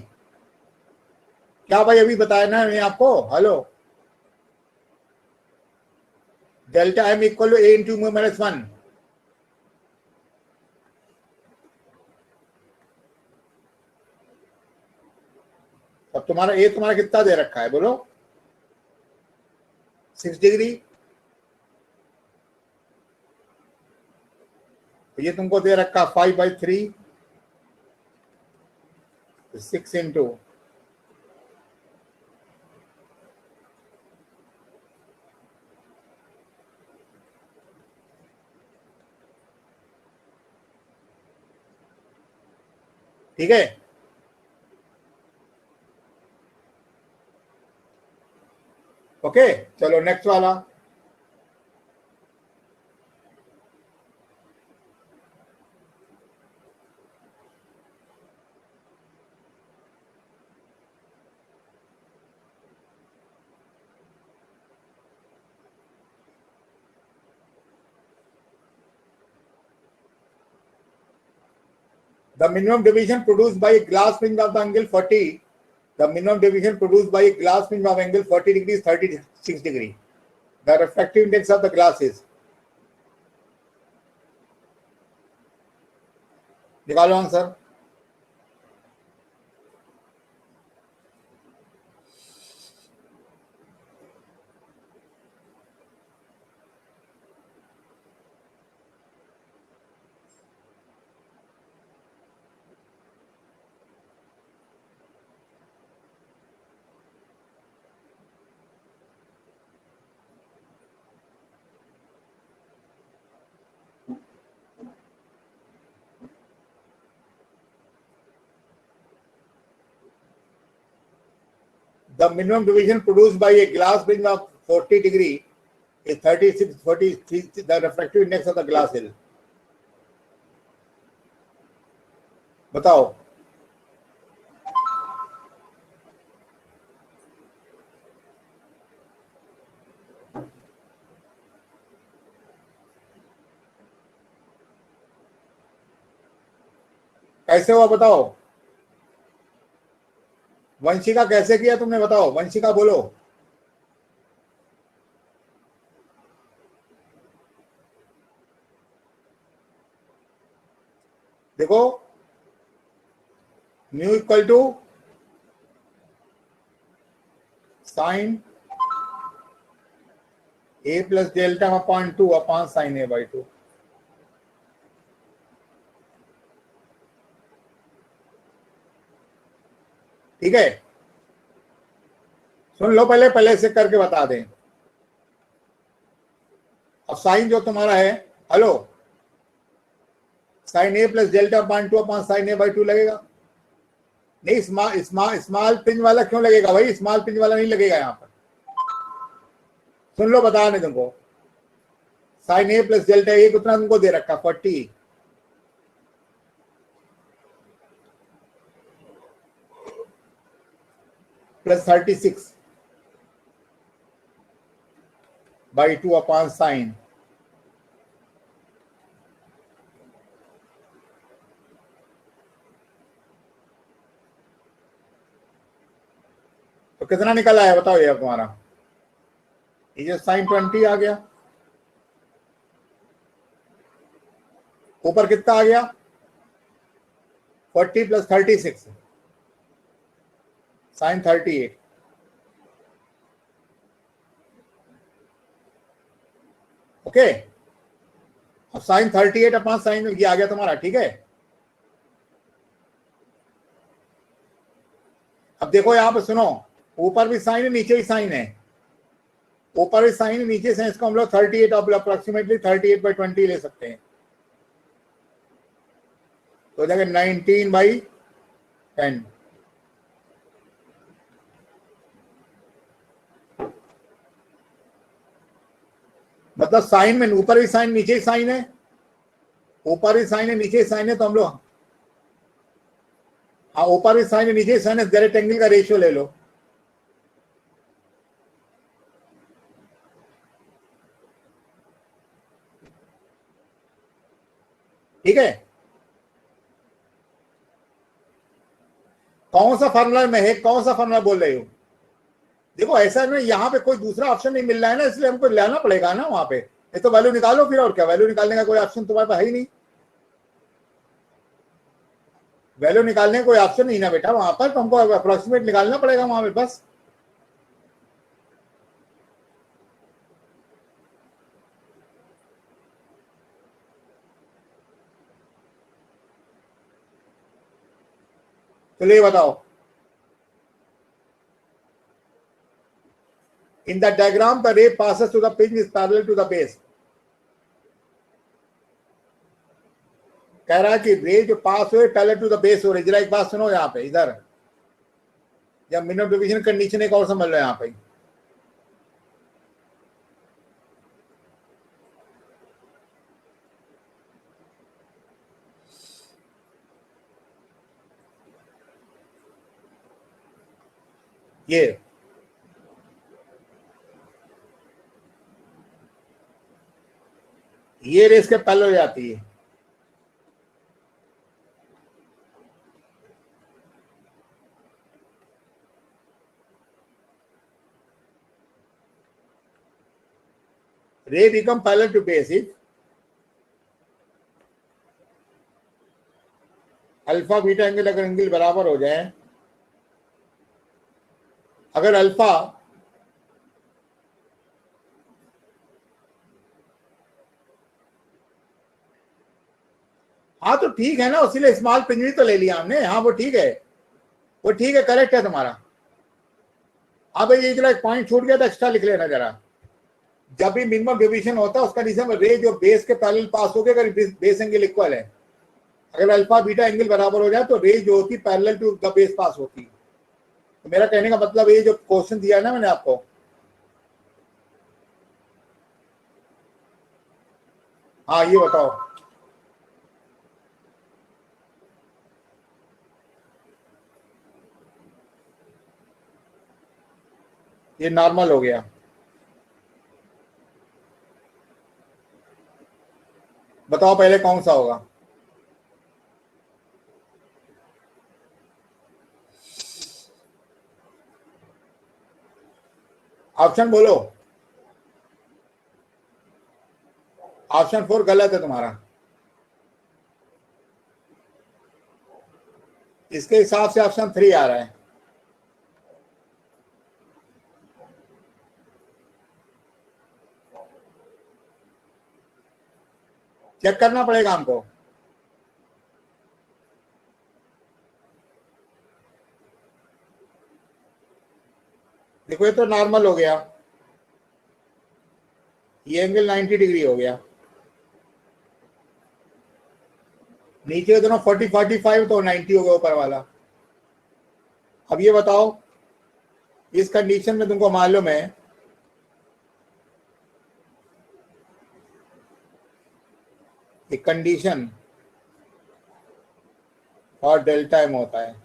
क्या भाई अभी बताया ना मैं आपको? Hello, delta M equal to A into mu minus 1। अब तुम्हारा ए तुम्हारा कितना दे रखा है बोलो? 6 डिग्री। ये तुमको दे रखा 5/3, 6 इंटू, ठीक है। ओके, चलो नेक्स्ट वाला। The minimum deviation produced by a glass fringe of the angle 40. The minimum deviation produced by a glass fringe of angle 40 degrees 36 degree. The refractive index of the glass is, निकालो answer. The minimum deviation produced by a glass fringe of 40 degree is 36, 43, the refractive index of the glass is। बताओ। कैसे हुआ बताओ? वंशिका कैसे किया तुमने बताओ? वंशिका बोलो। देखो, mu equal to sine A plus delta upon 2 upon sine a/2। ठीक है, सुन लो, पहले पहले से करके बता दें। अब साइन जो तुम्हारा है, hello, sine A plus delta upon 2 upon sine a/2 लगेगा। नहीं, स्मॉल पिंच वाला क्यों लगेगा भाई? स्मॉल पिंच वाला नहीं लगेगा यहाँ पर। सुन लो, बता नहीं तुमको। Sign A plus delta A कितना तुमको दे रखा? 40 प्लस 36 बाई 2 अपॉन साइन। तो कितना निकल आया बताओ यार तुम्हारा? ये साइन 20 आ गया। ऊपर कितना आ गया? 40 प्लस 36 साइन 38। ओके, अब साइन 38 अपॉन साइन ये आ गया तुम्हारा। ठीक है, अब देखो यहां पर सुनो, ऊपर भी साइन है नीचे भी साइन है। ऊपर भी साइन है नीचे से, इसको हम लोग 38 अप्रोक्सीमेटली 38/20 ले सकते हैं। तो हो जाएगा 19/10। मतलब साइन में ऊपर भी साइन नीचे ही साइन है, ऊपर भी साइन है नीचे ही साइन है, तो हम लोग हाँ, ऊपर भी साइन है नीचे साइन है, डायरेक्ट एंगल का रेशियो ले लो। ठीक है, कौन सा फार्मूला में है, कौन सा फार्मूला बोल रहे हो? देखो ऐसा नहीं, यहाँ पे कोई दूसरा ऑप्शन नहीं मिल रहा है ना, इसलिए हमको लाना पड़ेगा ना वहां पे। ये तो वैल्यू निकालो फिर, और क्या, वैल्यू निकालने का कोई ऑप्शन तुम्हारे पास है ही नहीं। वैल्यू निकालने का कोई ऑप्शन नहीं ना बेटा वहां पर, तो हमको अप्रोक्सीमेट निकालना पड़ेगा वहां पे बस। चलो ये बताओ, in the diagram the ray passes to the pin is parallel to the base. कह रहा है कि रे जो पास हुए पैरेलल टू द बेस हो रही। जरा एक बात सुनो यहाँ पे, इधर जब मिनट डिवीजन कंडीशन एक और समझ लो यहाँ पे। ये रेस के पैरेलल हो जाती है। Ray become parallel to base if alpha beta angle, अगर एंगल बराबर हो जाए, अगर अल्फा हाँ तो ठीक है ना, उसीलिए स्मॉल पिंजरी तो ले लिया हमने। हाँ वो ठीक है, वो ठीक है, करेक्ट है तुम्हारा। अब ये जरा एक पॉइंट छूट गया तो एक्स्ट्रा लिख लेना जरा। जब भी मिनिमम डिवीजन होता है उसका रीजन रे जो बेस के पैरेलल पास हो गया, अगर बेस एंगल इक्वल है, अगर अल्फा बीटा एंगल बराबर हो जाए तो रे जो होती पैरेलल टू द बेस पास होती। तो मेरा कहने का मतलब ये जो क्वेश्चन दिया है ना मैंने आपको, हाँ ये बताओ, ये नॉर्मल हो गया। बताओ पहले कौन सा होगा? ऑप्शन बोलो। ऑप्शन 4 गलत है तुम्हारा। इसके हिसाब से ऑप्शन 3 आ रहा है। चेक करना पड़ेगा हमको। देखो ये तो नॉर्मल हो गया, ये एंगल 90 डिग्री हो गया। नीचे दोनों 40 45 तो 90 हो गया ऊपर वाला। अब ये बताओ, इस कंडीशन में तुमको मालूम है एक कंडीशन और डेल्टा एम होता है।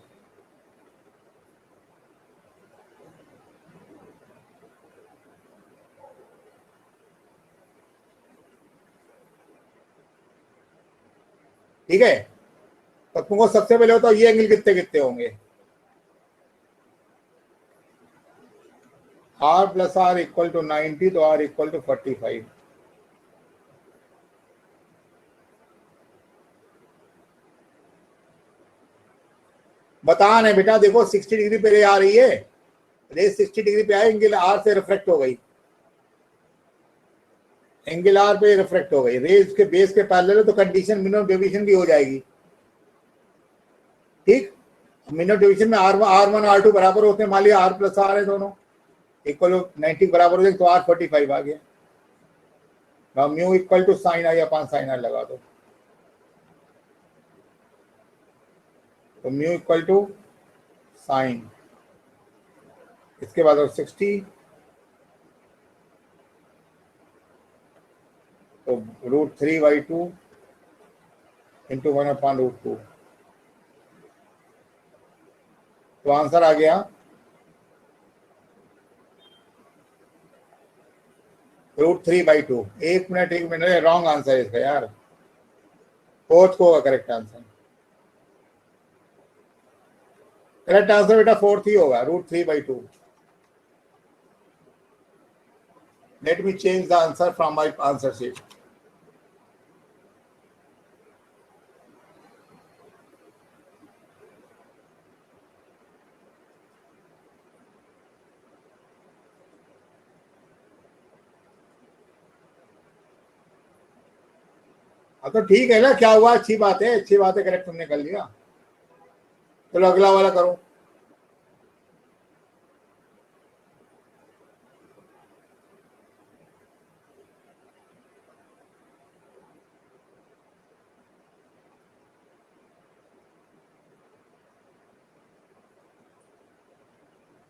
ठीक है, तो तुमको सबसे पहले बताओ ये एंगल कितने कितने होंगे? R plus r equal to 90, तो आर इक्वल टू 45। बता नहीं बेटा, देखो 60 डिग्री पे रे आ रही है, रे 60 डिग्री पे आई, एंगल आर से रिफ्लेक्ट हो गई, एंगल आर पे रिफ्लेक्ट हो गई, रे इसके बेस के पैरेलल है, तो कंडीशन मिनिमम डिवीजन भी हो जाएगी। ठीक, मिनिमम डिवीजन में R1 R2 बराबर होते हैं, मान लिया आर प्लस आर है, दोनों इक्वल 90 बराबर हो जाए, तो आर 45 आ गया। Mu equal to sine i upon sine r लगा दो, तो म्यू इक्वल टू साइन, इसके बाद 60, तो √3/2 इंटू 1/√2। तो आंसर आ गया √3/2। एक मिनट, रॉन्ग आंसर है इसका यार, फोर्थ को होगा करेक्ट आंसर। करेक्ट आंसर बेटा फोर्थ ही होगा, √3/2। Let me change the answer from my answer sheet. तो ठीक है ना, क्या हुआ, अच्छी बात है, अच्छी बात है, करेक्ट तुमने कर लिया। चलो अगला वाला करो।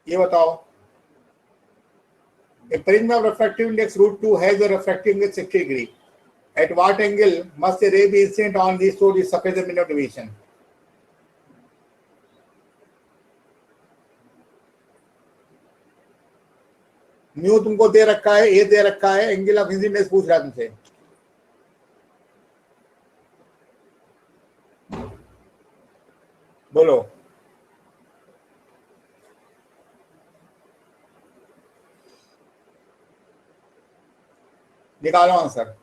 ये बताओ, a prism of refractive index √2 has a refractive index 60 degree. At what angle must a ray be incident on this so the surface of minimum deviation? Mu तुमको दे रखा है, ए दे रखा है, एंगल ऑफ इंसिडेंस पूछ रहा है तुमसे। बोलो, निकालो आंसर।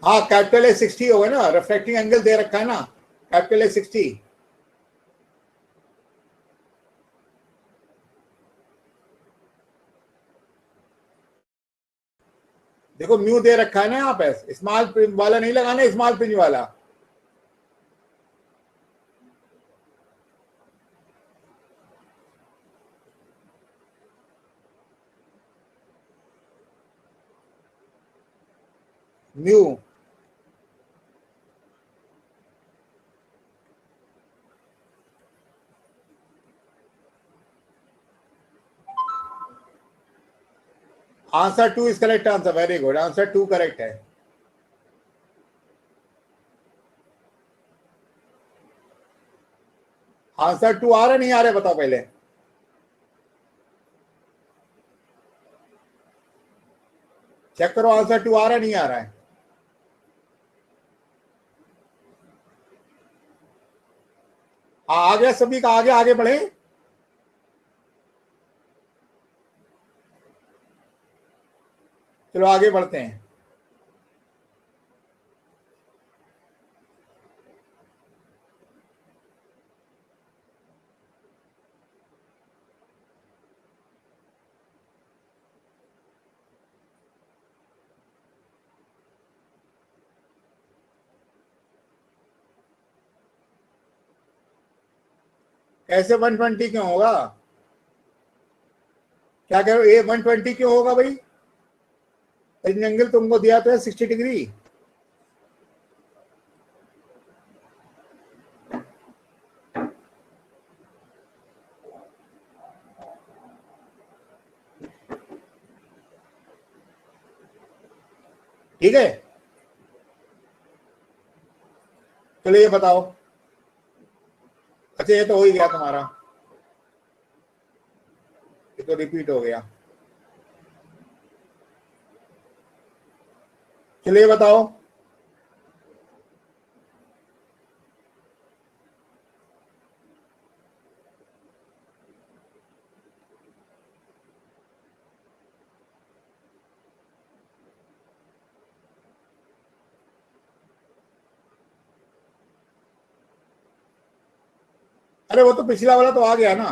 हाँ कैपिटल ए 60 होगा ना, रिफ्लेक्टिंग एंगल दे रखा है ना, कैपिटल ए 60। देखो म्यू दे रखा है ना यहाँ पे, स्मॉल प्रिंट वाला नहीं लगाना, स्मॉल प्रिंट वाला। Mu answer 2 is correct answer, very good, answer 2 correct है। आंसर 2 आ रहा नहीं आ रहा बताओ पहले। चेक करो आंसर 2 आ रहा नहीं आ रहा है। आ गया सभी का, आगे आगे बढ़े। चलो आगे बढ़ते हैं। कैसे 120 क्यों होगा, क्या कह रहे हो, ए 120 क्यों होगा भाई, एंगल तुमको दिया तो है 60 डिग्री। ठीक है, चलो ये बताओ। अच्छा ये तो हो ही गया तुम्हारा, ये तो रिपीट हो गया। चलो ये बताओ, अरे वो तो पिछला वाला तो आ गया ना।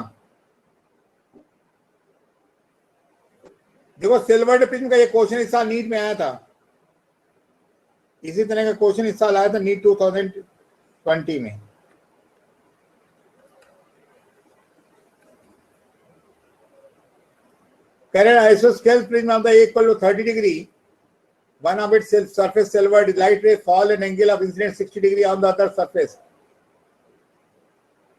देखो सिल्वर प्रिज्म का ये क्वेश्चन इस साल नीट में आया था, इसी तरह का क्वेश्चन इस साल आया था नीट 2020 में। Carried isosceles prism of the A equal to 30 degree. One of its surface silvered light rays fall an angle of incidence 60 degree on the other surface.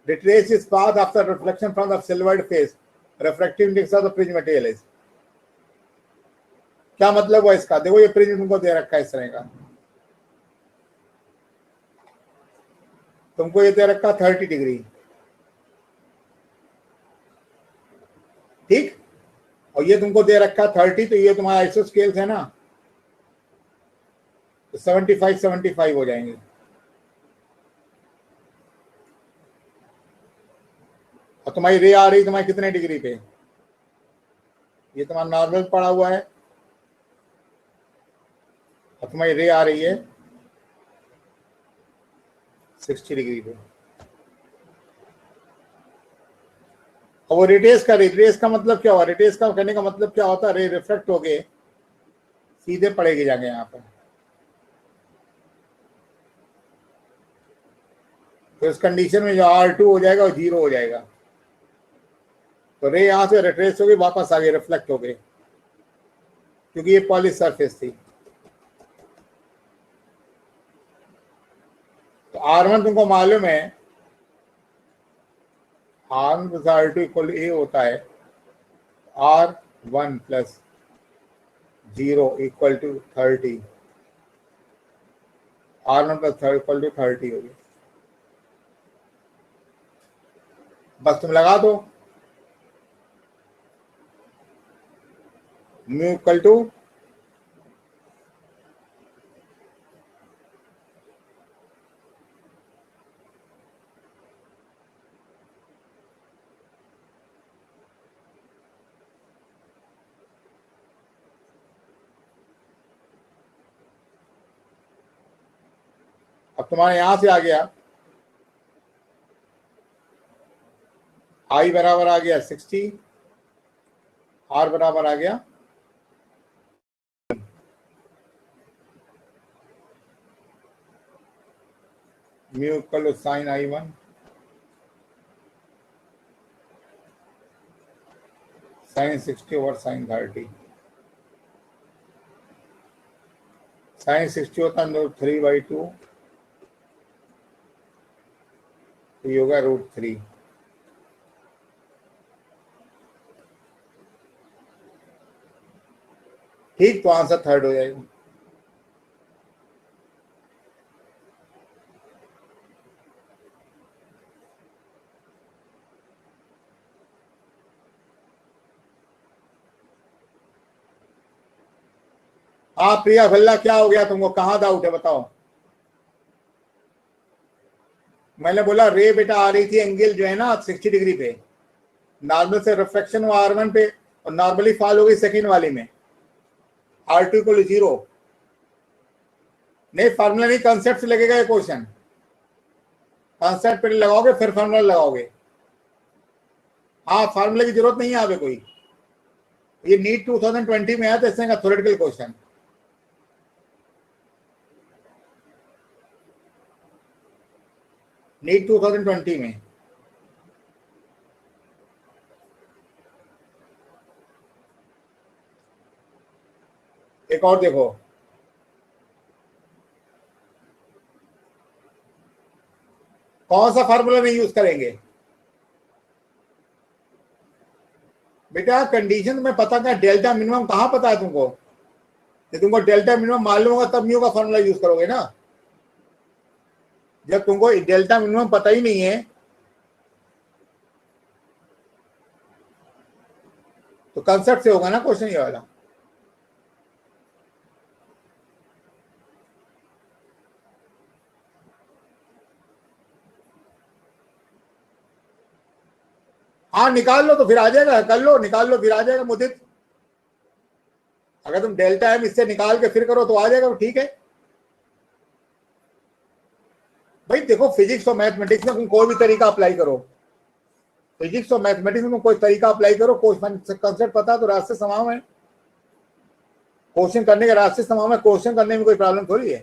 retrace its path after reflection from the silvered face. Refractive index of the prism material is. क्या मतलब हुआ इसका? देखो ये prism तुमको दे रखा है इस तरह का, तुमको ये दे रखा 30 डिग्री, ठीक, और ये तुमको दे रखा 30, तो ये तुम्हारा आइसो स्केल्स है ना, तो 75 हो जाएंगे। और तुम्हारी रे आ रही तुम्हारी कितने डिग्री पे? ये तुम्हारा नॉर्मल पड़ा हुआ है और तुम्हारी रे आ रही है 60 डिग्री पे। और वो रिट्रेस का, रिट्रेस का मतलब क्या हुआ? रिट्रेस का करने का मतलब क्या होता है? रे रिफ्लेक्ट हो गए सीधे पड़ेगी जाके यहाँ पर, तो इस कंडीशन में जो R2 हो जाएगा वो 0 हो जाएगा, तो रे यहां से रिट्रेस हो गई, वापस आ गई, रिफ्लेक्ट हो गई, क्योंकि ये पॉलिश सरफेस थी। तो R1 तुमको मालूम है, R1 प्लस R2 इक्वल ए होता है, R1 plus 0 equal to 30, R1 plus 30 equal to 30 हो गई। बस तुम लगा दो, म्यू इक्वल टू अब तुम्हारे यहां से आ गया, आई बराबर आ गया 60, आर बराबर आ गया mu equal to sine I1 sine 60 over sine 30। Sine 60 होता है 3/2, तो ये होगा √3। ठीक, तो आंसर 3rd हो जाएगा। हाँ प्रिया भल्ला, क्या हो गया तुमको? कहाँ डाउट है बताओ? मैंने बोला रे बेटा आ रही थी एंगल जो है ना 60 डिग्री पे, नॉर्मल से रिफ्लेक्शन हुआ R1 पे और नॉर्मली फॉल हो गई सेकेंड वाली में, R2 इक्वल 0। नहीं फार्मूला नहीं, कंसेप्ट से लगेगा ये क्वेश्चन, कंसेप्ट पे लगाओगे फिर फार्मूला लगाओगे। हाँ फार्मूले की जरूरत नहीं है यहाँ पे कोई, ये नीट 2020 में है तो इसमें का थ्योरेटिकल क्वेश्चन। नीट 2020 में एक और देखो, कौन सा फार्मूला नहीं यूज करेंगे बेटा? कंडीशन में पता क्या, डेल्टा मिनिमम कहाँ पता है तुमको? जब तुमको डेल्टा मिनिमम मालूम होगा तब म्यू का फार्मूला यूज करोगे ना। जब तुमको डेल्टा मिनिमम पता ही नहीं है तो कंसेप्ट से होगा ना क्वेश्चन ये वाला। हाँ निकाल लो तो फिर आ जाएगा, कर लो, निकाल लो फिर आ जाएगा मुदित। अगर तुम डेल्टा एम इससे निकाल के फिर करो तो आ जाएगा, ठीक है भाई। देखो फिजिक्स और मैथमेटिक्स में तुम कोई भी तरीका अप्लाई करो, फिजिक्स और मैथमेटिक्स में कोई तरीका अप्लाई करो, कंसेप्ट पता है तो रास्ते समाव है, क्वेश्चन करने के रास्ते समाव है, क्वेश्चन करने में कोई प्रॉब्लम थोड़ी है।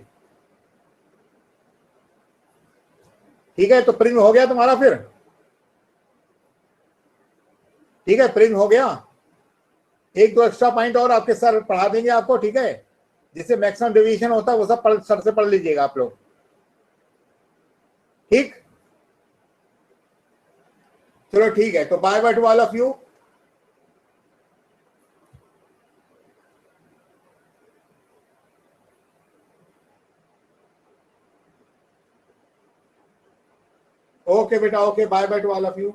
ठीक है, तो प्रिज्म हो गया तुम्हारा फिर, ठीक है प्रिज्म हो गया। एक दो एक्स्ट्रा पॉइंट और आपके सर पढ़ा देंगे आपको, ठीक है, जिससे मैक्सिमम डेविएशन होता है वो सब सर से पढ़ लीजिएगा आप लोग, ठीक। चलो ठीक है, तो bye bye to all of you. Okay बेटा, okay, bye bye to all of you.